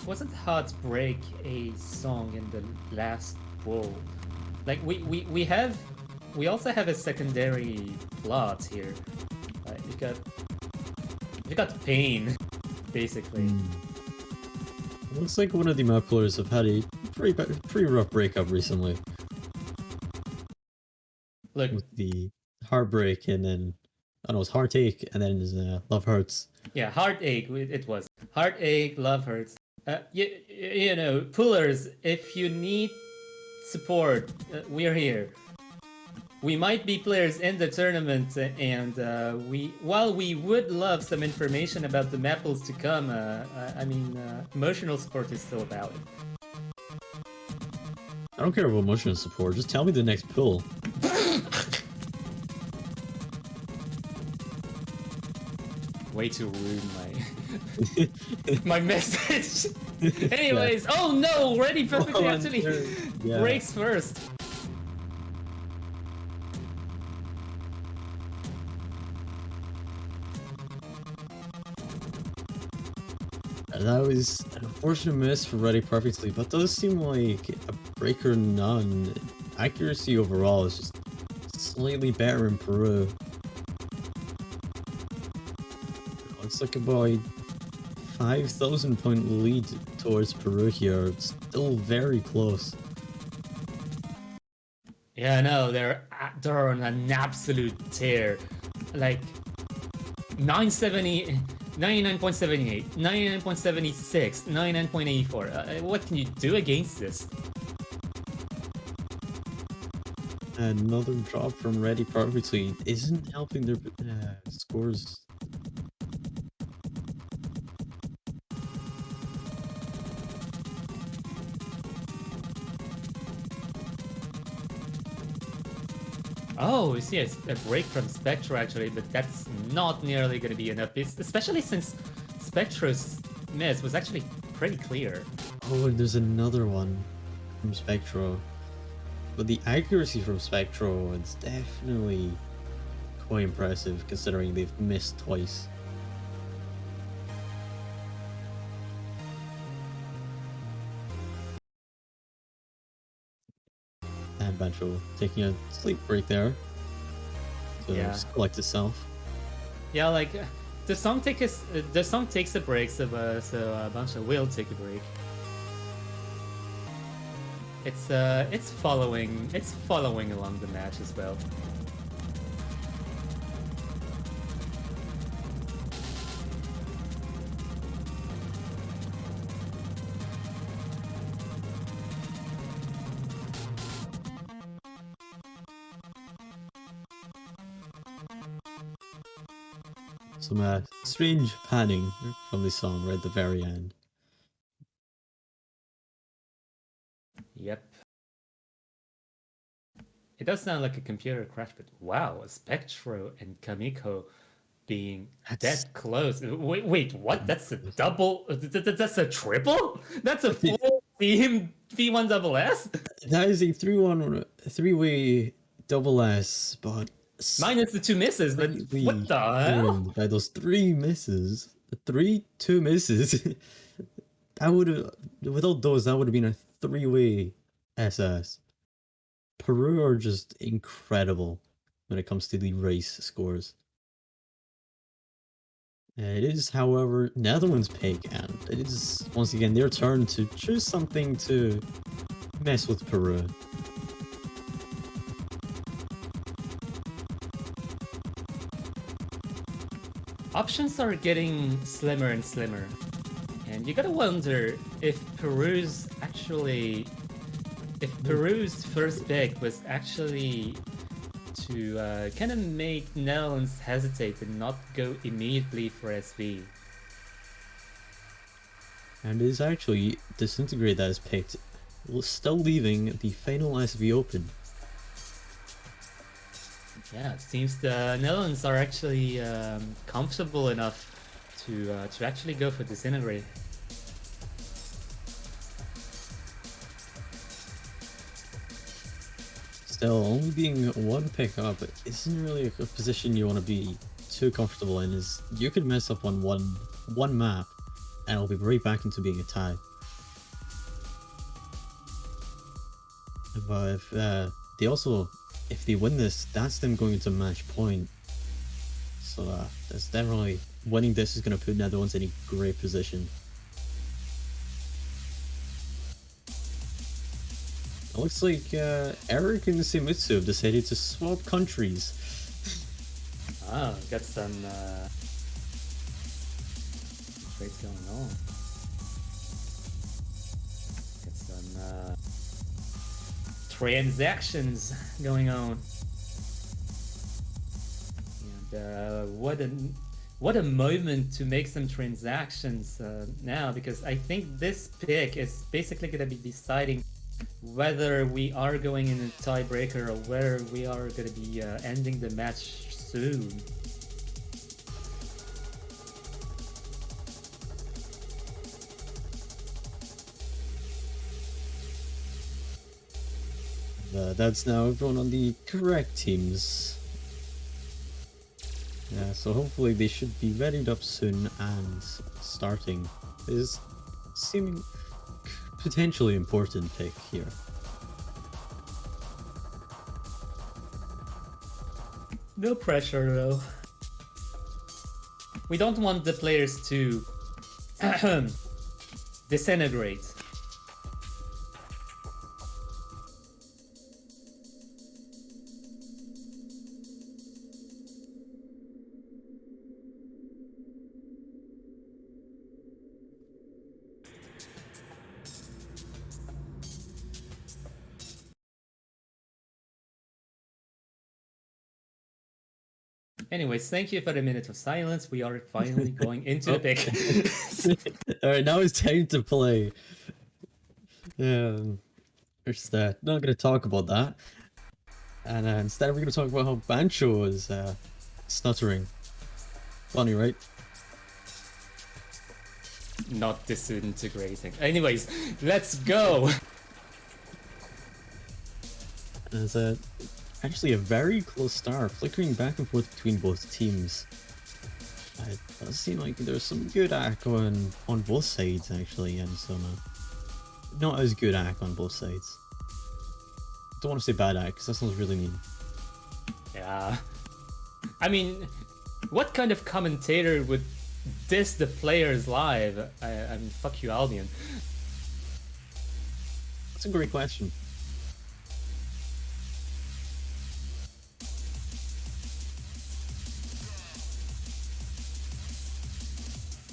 Wasn't Heartbreak a song in the last World? Like we also have a secondary plot here. You got Pain, basically. Looks like one of the map players have had a pretty rough breakup recently. Look, with the Heartbreak and then I don't know, it's Heartache and then there's Love Hurts. Yeah, Heartache. It was Heartache, Love Hurts. You know, pullers. If you need support, we're here. We might be players in the tournament, and while we would love some information about the map pools to come, I mean, emotional support is still valid. I don't care about emotional support. Just tell me the next pull. Way too rude, my message. Anyways, yeah. Oh no, Ready Perfectly actually breaks first. That was an unfortunate miss for Ready Perfectly, but those seem like a break or none. Accuracy overall is just slightly better in Peru. Looks like about 5,000 point lead towards Peru here. It's still very close. Yeah, no, they're on an absolute tear. Like 99.78, 99.76, 99.84. What can you do against this? Another drop from Ready Perfectly isn't helping their scores. Oh, we see a break from Spectra actually, but that's not nearly going to be enough, especially since Spectra's miss was actually pretty clear. Oh, and there's another one from Spectra. But the accuracy from Spectra is definitely quite impressive considering they've missed twice. And Bancho taking a slight break there to collect itself. Yeah, like the song takes a break, so Bancho will take a break. It's following along the match as well. Some strange panning from the song right at the very end. Yep. It does sound like a computer crash, but wow, Spectro and Kamiko being that close. Wait, what? That's a double? That's a triple? That's a full team V1 double S? That is a 3-way double S, but minus the 2 misses, but what the hell? By those 3 misses, 2 misses. That would have, without those, that would have been a 3-way SS. Peru are just incredible when it comes to the race scores. It is, however, Netherlands' pick, and it is once again their turn to choose something to mess with Peru. Options are getting slimmer and slimmer, and you gotta wonder if Peru's first pick was actually to kind of make Netherlands hesitate and not go immediately for SV. And it is actually Disintegrate that is picked, still leaving the final SV open. Yeah, it seems the Netherlands are actually comfortable enough to actually go for Disintegrate. Still, only being 1 pick up isn't really a position you want to be too comfortable in, as you could mess up on one map and it'll be right back into being a tie. But if they win this, that's them going into match point. So that's definitely, winning this is going to put Netherlands in a great position. It looks like Eric and Simitsu have decided to swap countries. Ah, got some trades going on. Got some transactions going on. And what a moment to make some transactions now, because I think this pick is basically going to be deciding whether we are going in a tiebreaker or whether we are going to be ending the match soon. That's now everyone on the correct teams. Yeah, so hopefully they should be readied up soon and starting. Is seeming potentially important pick here. No pressure though. We don't want the players to disintegrate. Anyways, thank you for the minute of silence. We are finally going into the pick. Alright, now it's time to play. There's that. Not going to talk about that. And instead we're going to talk about how Bancho is stuttering. Funny, right? Not disintegrating. Anyways, let's go! It's actually a very close start, flickering back and forth between both teams. It does seem like there's some good act on both sides, actually, and some not as good act on both sides. Don't want to say bad act, because that sounds really mean. Yeah. I mean, what kind of commentator would diss the players live? I mean, fuck you, Albion. That's a great question.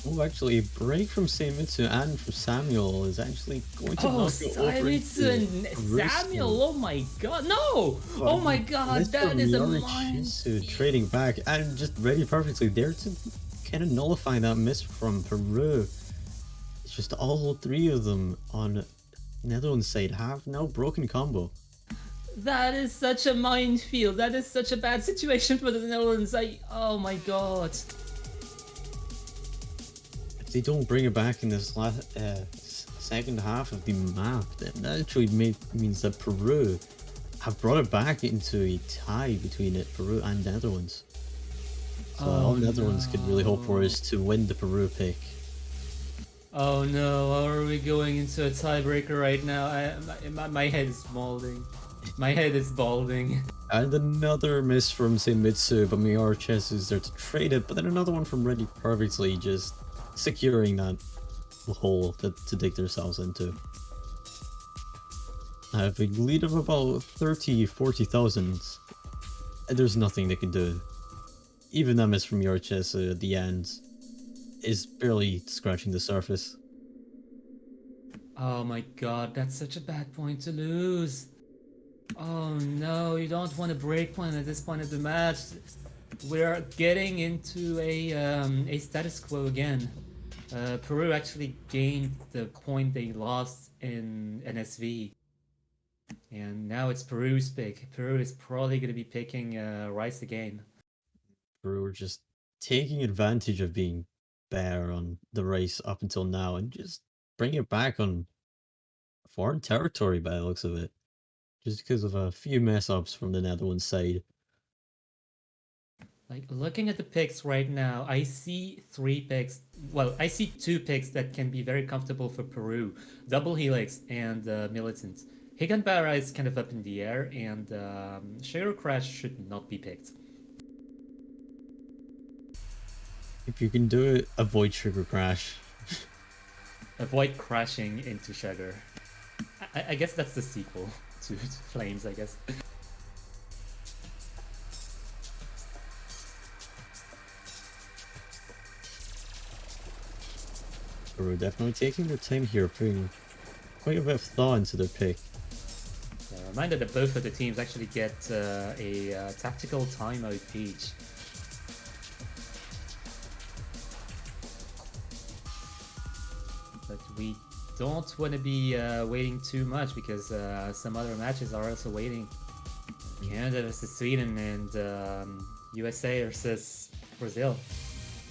Oh, actually, a break from Seimitsu and from Samuel is actually going to Oh, knock you over Simitsu into and Peru's. Samuel! Oh my god, no! But Oh my god, this that from is a Yorichisu trading minefield! back and just ready perfectly there to kind of nullify that miss from Peru. It's just all three of them on Netherlands side have now broken combo. That is such a minefield. That is such a bad situation for the Netherlands. Oh my god. If they don't bring it back in this last second half of the map, then that actually means that Peru have brought it back into a tie between Peru and Netherlands. So all Oh Netherlands could really hope for no. is to win the Peru pick. Oh no, are we going into a tiebreaker right now? My head is balding. My head is balding. And another miss from Seimitsu, but Miorches is there to trade it, but then another one from Ready Perfectly, just securing that hole to dig themselves into. I have a lead of about 40,000, and there's nothing they can do. Even that miss from Miorches at the end is barely scratching the surface. Oh my god, that's such a bad point to lose. Oh no, you don't want to break one at this point of the match. We're getting into a status quo again. Peru actually gained the point they lost in NSV. And now it's Peru's pick. Peru is probably going to be picking Rice again. We're just taking advantage of being bare on the race up until now and just bring it back on foreign territory by the looks of it. Just because of a few mess ups from the Netherlands side. Like looking at the picks right now, I see 3 picks. Well, I see 2 picks that can be very comfortable for Peru: Double Helix and Militant. Higanbara is kind of up in the air, and Sugar Crash should not be picked. If you can do it, avoid Sugar Crash. Avoid crashing into Sugar. I guess that's the sequel to Flames, I guess. We're definitely taking their time here, putting quite a bit of thought into their pick. A reminder that both of the teams actually get a tactical timeout each. But we don't want to be waiting too much because some other matches are also waiting. Canada versus Sweden and USA versus Brazil.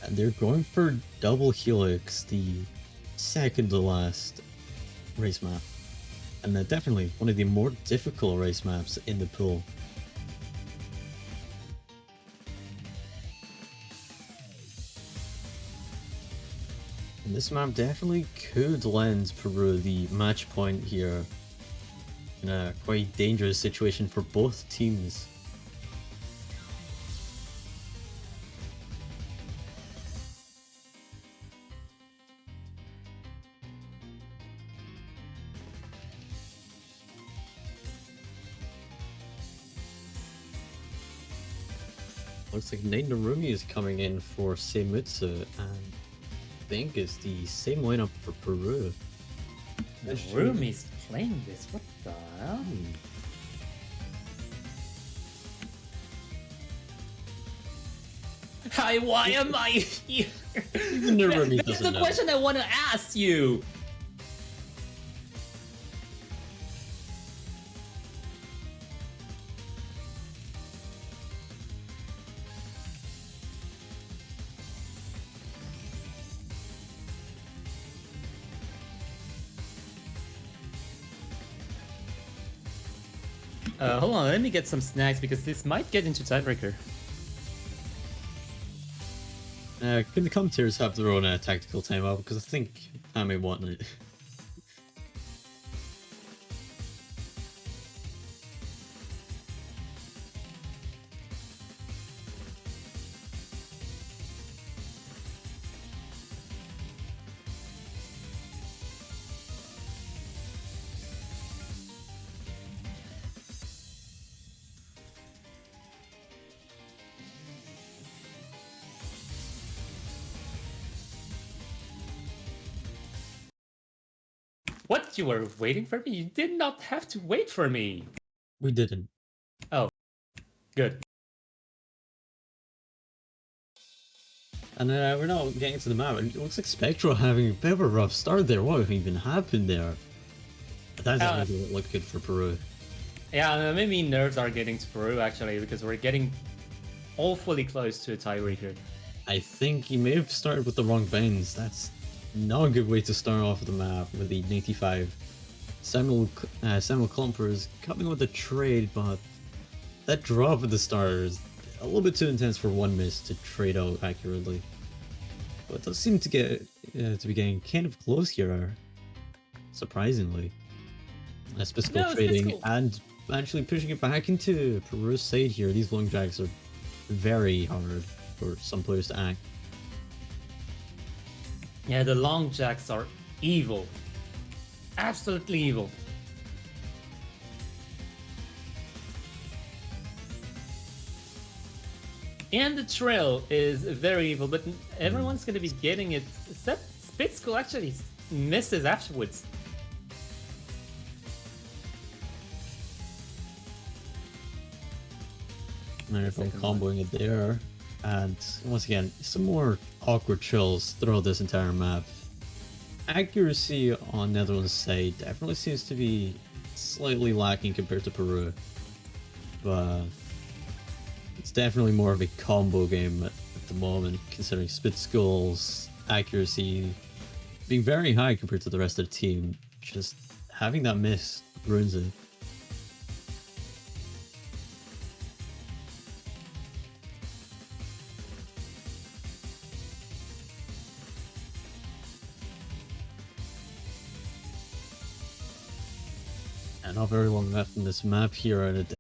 And they're going for Double Helix, the second to last race map. And definitely one of the more difficult race maps in the pool. And this map definitely could lend Peru the match point here in a quite dangerous situation for both teams. Looks like Nate Narumi is coming in for Seimitsu, and I think it's the same lineup for Peru. Narumi's playing this, what the hell? Hi, why am I here? Narumi That's doesn't the know. question I want to ask you. Hold on, let me get some snacks because this might get into tiebreaker. Can the commentators have their own tactical timeout? Because I think I may want it. What, you were waiting for me? You did not have to wait for me. We didn't. Oh, good. And we're now getting to the map, and it looks like Spectral having a bit of a rough start there. What even happened there? That Uh, doesn't look good for Peru. yeah, maybe nerves are getting to Peru actually, because we're getting awfully close to a tiebreaker. I think he may have started with the wrong bends. That's not a good way to start off the map with the 95. Samuel Klumper is coming with a trade, but that drop at the start is a little bit too intense for one miss to trade out accurately. But it does seem to be getting kind of close here, surprisingly. Physical No, it's trading cool. and actually pushing it back into Peru's side here. These long jacks are very hard for some players to act. Yeah, the long jacks are evil. Absolutely evil. And the trail is very evil, but everyone's going to be getting it. Except Spitzko actually misses afterwards. They're comboing it there. And once again, some more awkward trills throughout this entire map. Accuracy on Netherlands' side definitely seems to be slightly lacking compared to Peru. But it's definitely more of a combo game at the moment, considering Spitzkull's accuracy being very high compared to the rest of the team. Just having that miss ruins it. And not very long left in this map here, and it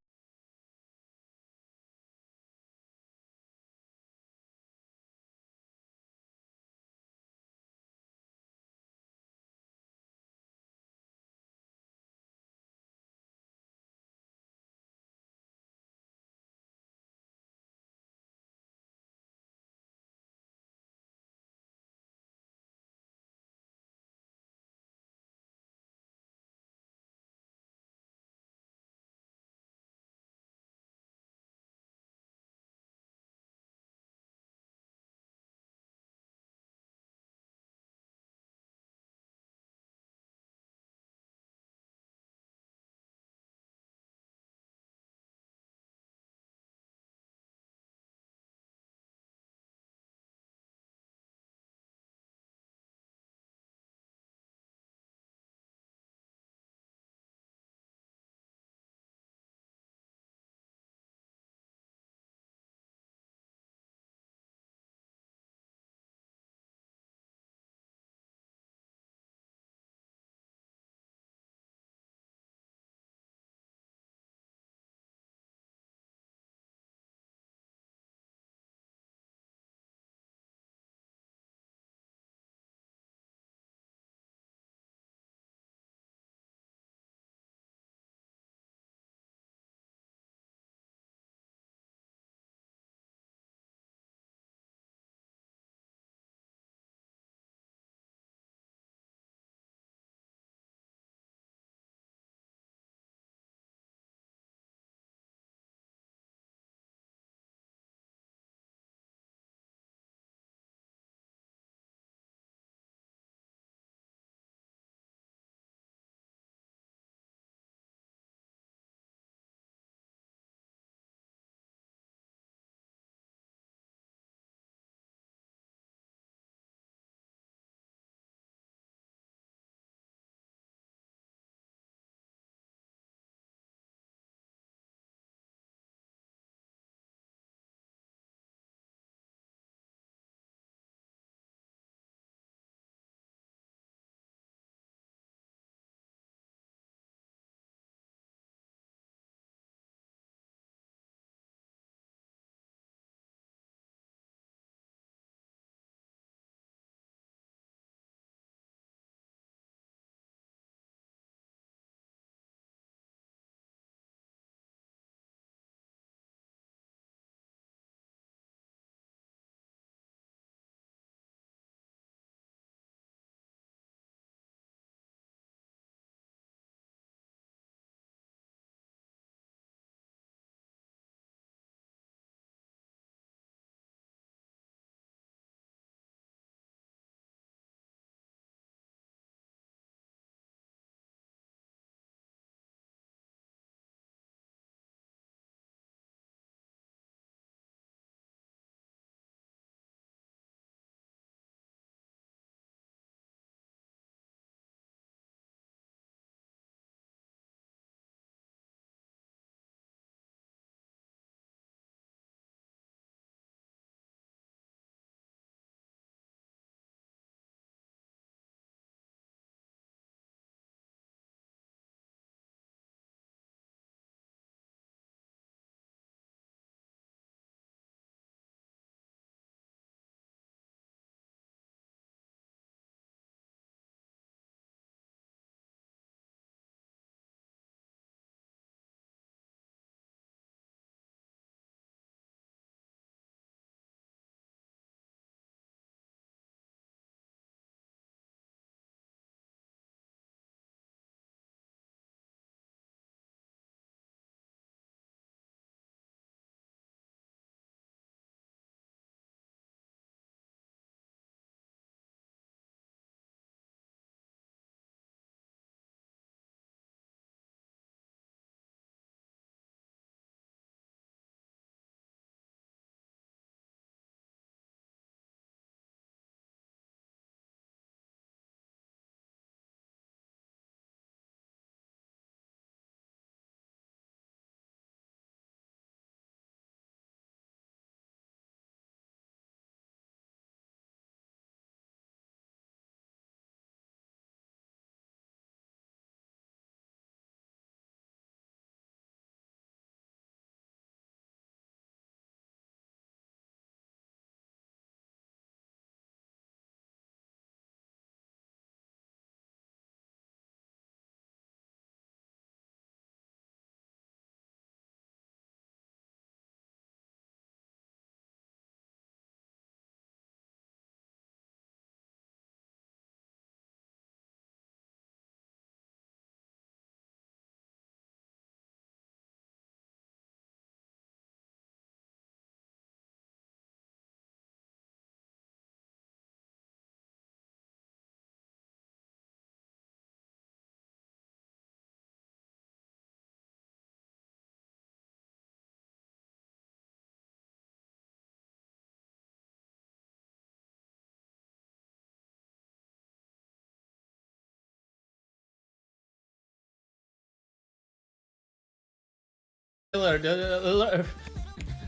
Ladies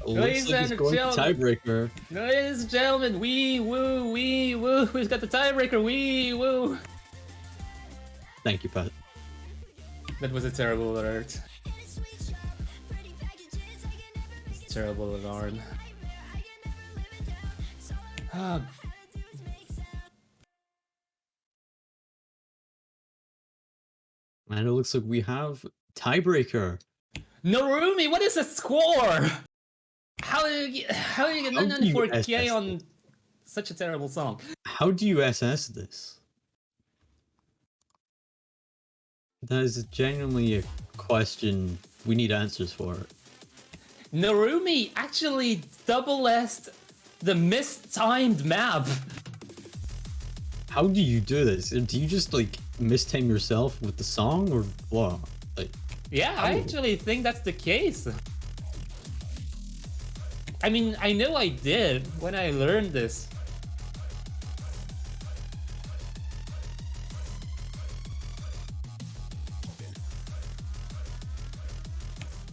Looks like and it's going to gentlemen. tiebreaker. Ladies and gentlemen, wee woo. Who's got the tiebreaker? Wee woo. Thank you, Pat. That was a terrible alert. It's a terrible alarm. Ah, And it looks like we have tiebreaker. Narumi, what is the score? How do you get How do you 994k SS on such a terrible song? How do you SS this? That is genuinely a question we need answers for. Narumi actually double S the mistimed map. How do you do this? Do you just like mistime yourself with the song or what? Like, Yeah, I actually think that's the case. I mean, I know I did when I learned this.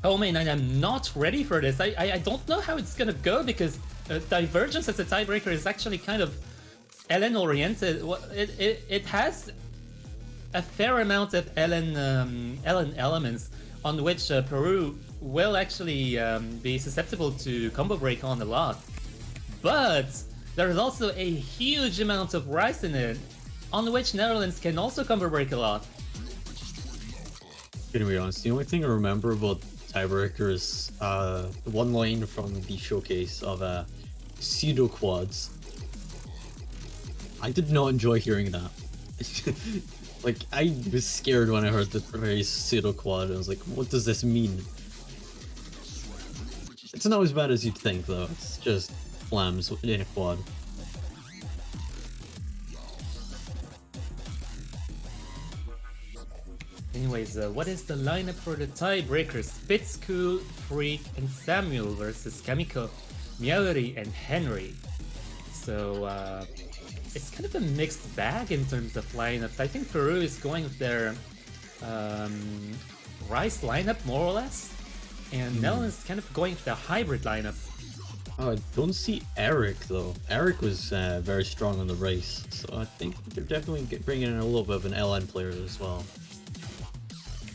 Oh man, I'm not ready for this. I don't know how it's gonna go because Divergence as a tiebreaker is actually kind of LN oriented. It has a fair amount of LN elements on which Peru will actually be susceptible to combo break on a lot. But there's also a huge amount of rice in it, on which Netherlands can also combo break a lot. Gonna be honest, the only thing I remember about tiebreaker is one line from the showcase of pseudo quads. I did not enjoy hearing that. Like, I was scared when I heard the phrase pseudo quad. I was like, what does this mean? It's not as bad as you'd think, though. It's just flams in a quad. Anyways, what is the lineup for the tiebreakers? Spitskool, Freak, and Samuel versus Kamiko, Miauri, and Henry. So, it's kind of a mixed bag in terms of lineups. I think Peru is going with their Rice lineup, more or less, and Netherlands is kind of going with the hybrid lineup. Oh, I don't see Eric, though. Eric was very strong on the race, so I think they're definitely bringing in a little bit of an LN player as well.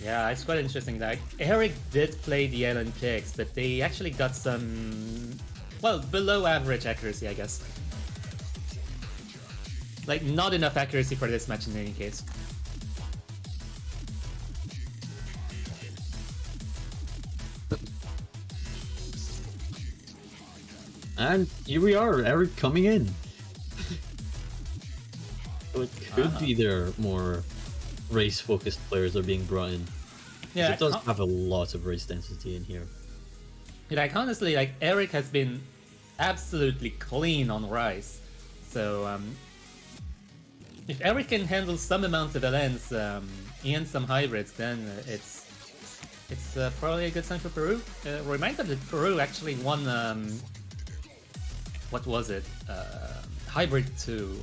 Yeah, it's quite interesting. Like, Eric did play the LN picks, but they actually got some, well, below average accuracy, I guess. Like, not enough accuracy for this match in any case. And here we are, Eric coming in. So it could be there more race-focused players are being brought in. Yeah, it does have a lot of race density in here. Like, honestly, like, Eric has been absolutely clean on Rice. So, if Eric can handle some amount of LNs and some hybrids, then it's probably a good sign for Peru. Reminder that Peru actually won, what was it? Hybrid 2.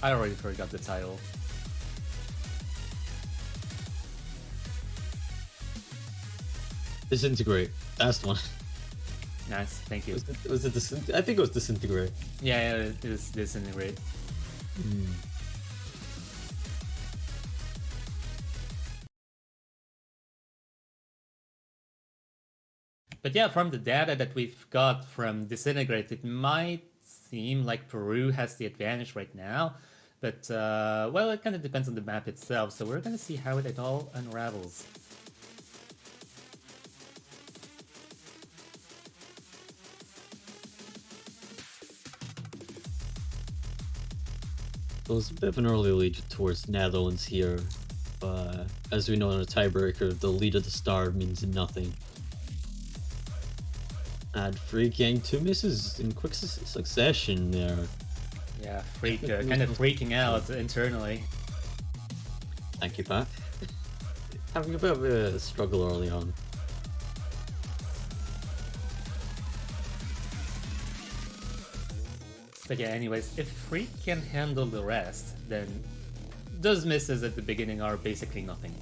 I already forgot the title. Disintegrate. That's the one. Nice, thank you. Was it I think it was Disintegrate. Yeah, it is Disintegrate. But yeah, from the data that we've got from Disintegrate, it might seem like Peru has the advantage right now. But, well, it kind of depends on the map itself, so we're gonna see how it all unravels. So it's a bit of an early lead towards Netherlands here. But as we know in a tiebreaker, the lead at the start means nothing. And Freak getting 2 misses in quick succession there. Yeah, Freak kind of freaking out internally. Thank you, Pat. Having a bit of a struggle early on. But yeah, anyways, if Freak can handle the rest, then those misses at the beginning are basically nothing.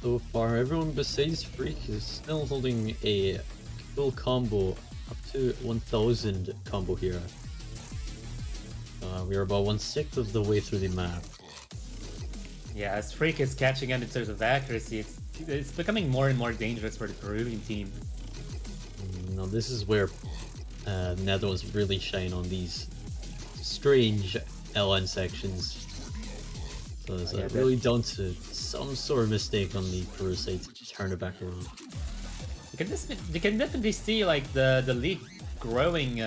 So far, everyone besides Freak is still holding a full combo up to 1000 combo here. We are about 1/6 of the way through the map. Yeah, as Freak is catching up in terms of accuracy, it's becoming more and more dangerous for the Peruvian team. Now this is where Netherlands really shine on these strange LN sections. So it's really down to some sort of mistake on the Peru side to turn it back around. You can definitely see like the league growing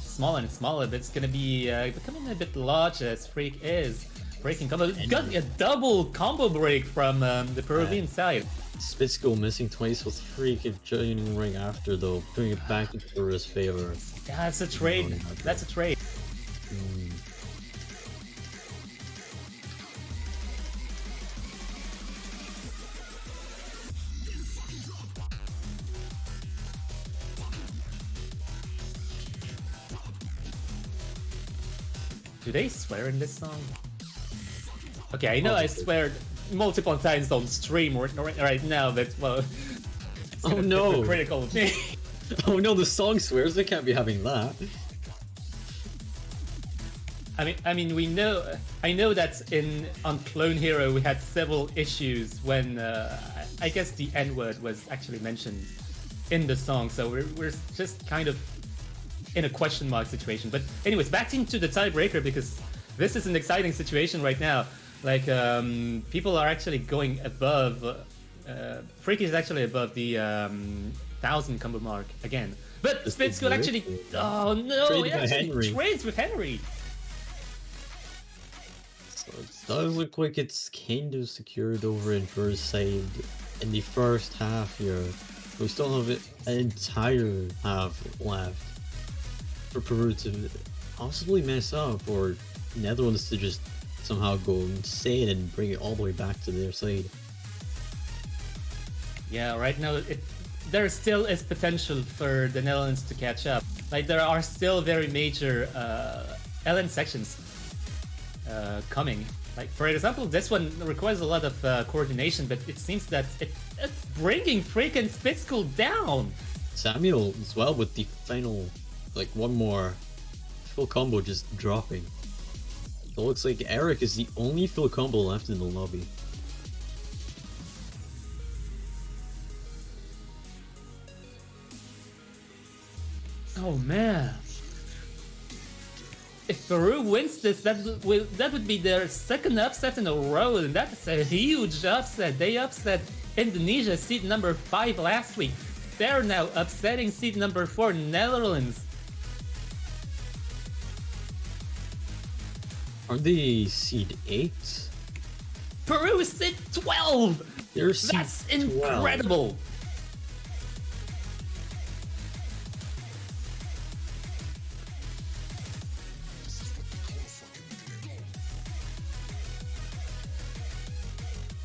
smaller and smaller, but it's gonna be becoming a bit larger as Freak is breaking combo. Got a double combo break from the Peruvian side. Spitzko missing twice with Freak joining right after though, putting it back in Peru's favor. Yeah, that's a trade. That's a trade. Do they swear in this song? Okay, I know I swear multiple times on stream right now, but well, it's oh no, critical of me. Oh no, the song swears. They can't be having that. I mean, we know. I know that on Clone Hero we had several issues when I guess the N word was actually mentioned in the song, so we're just kind of in a question mark situation. But anyways, back into the tiebreaker because this is an exciting situation right now. Like people are actually going above. Freaky is actually above the 1000 combo mark again. But Spitz could actually. Oh no! He actually trades with Henry. So it does look like it's kind of secured over in Peru's side in the first half here. We still have an entire half left for Peru to possibly mess up, or Netherlands to just somehow go insane and bring it all the way back to their side. Yeah, right now there still is potential for the Netherlands to catch up. Like there are still very major LN sections coming. Like for example, this one requires a lot of coordination, but it seems that it's bringing freaking Spitzko down. Samuel as well with the final, like one more full combo just dropping. It looks like Eric is the only full combo left in the lobby. Oh man. If Peru wins this, that would be their second upset in a row, and that's a huge upset. They upset Indonesia, seed number 5 last week. They're now upsetting seed number 4, Netherlands. Aren't they seed 8? Peru is seed 12! They're seed That's incredible! 12.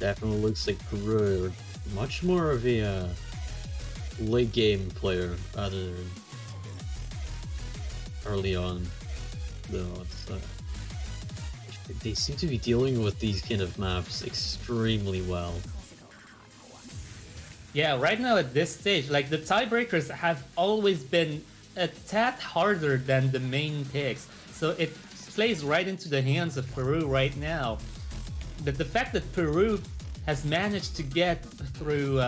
Definitely looks like Peru are much more of a late game player rather than early on. Though they seem to be dealing with these kind of maps extremely well. Yeah, right now at this stage, like the tiebreakers have always been a tad harder than the main picks, so it plays right into the hands of Peru right now. But the fact that Peru has managed to get through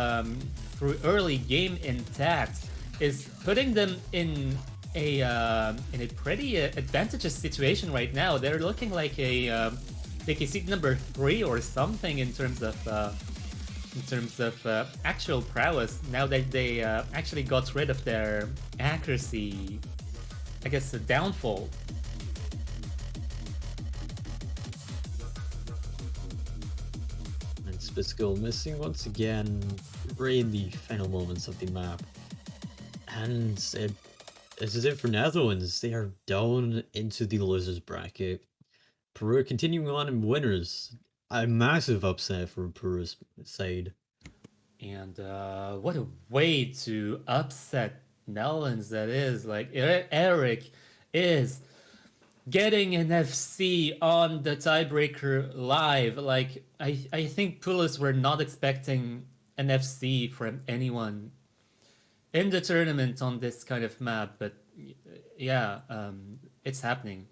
early game intact is putting them in a pretty advantageous situation right now. They're looking like a seed number 3 or something in terms of actual prowess. Now that they actually got rid of their accuracy, I guess the downfall. Spitzko missing once again right in the final moments of the map. And this is it for Netherlands. They are down into the losers bracket. Peru continuing on in winners. A massive upset for Peru's side. And what a way to upset Netherlands that is. Like, Eric is getting an FC on the tiebreaker live. Like I think Pulis were not expecting an FC from anyone in the tournament on this kind of map, but yeah, it's happening.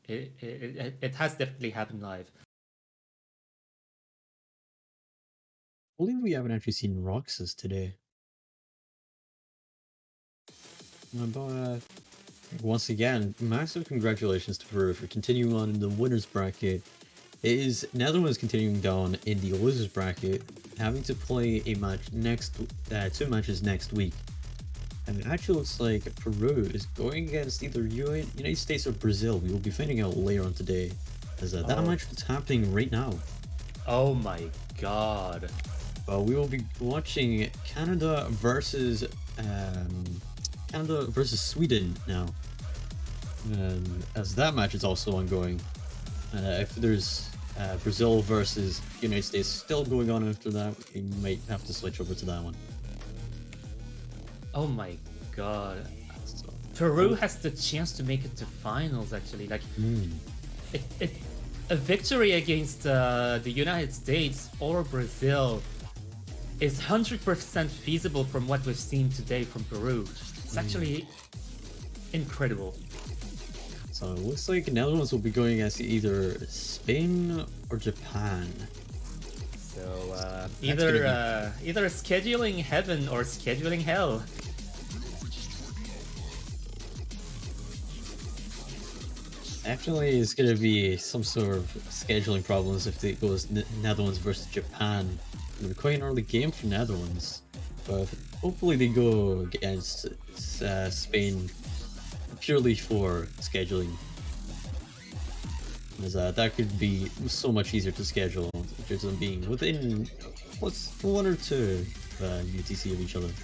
It has definitely happened live. I believe we haven't actually seen Roxas today. But once again, massive congratulations to Peru for continuing on in the winners bracket. It is Netherlands continuing down in the losers bracket, having to play a match two matches next week. And it actually looks like Peru is going against either United States or Brazil. We will be finding out later on today, as that match is happening right now. Oh my god. We will be watching Canada versus Sweden now, as that match is also ongoing. If there's Brazil versus United States still going on after that, we might have to switch over to that one. Oh my god. Peru has the chance to make it to finals, actually. Like, a victory against the United States or Brazil is 100% feasible from what we've seen today from Peru. It's actually incredible. So it looks like Netherlands will be going against either Spain or Japan. So either scheduling heaven or scheduling hell. Actually, it's going to be some sort of scheduling problems if it goes Netherlands versus Japan. It'll be quite an early game for Netherlands, but hopefully they go against Spain purely for scheduling, as that could be so much easier to schedule, just them being within one or two UTC of each other.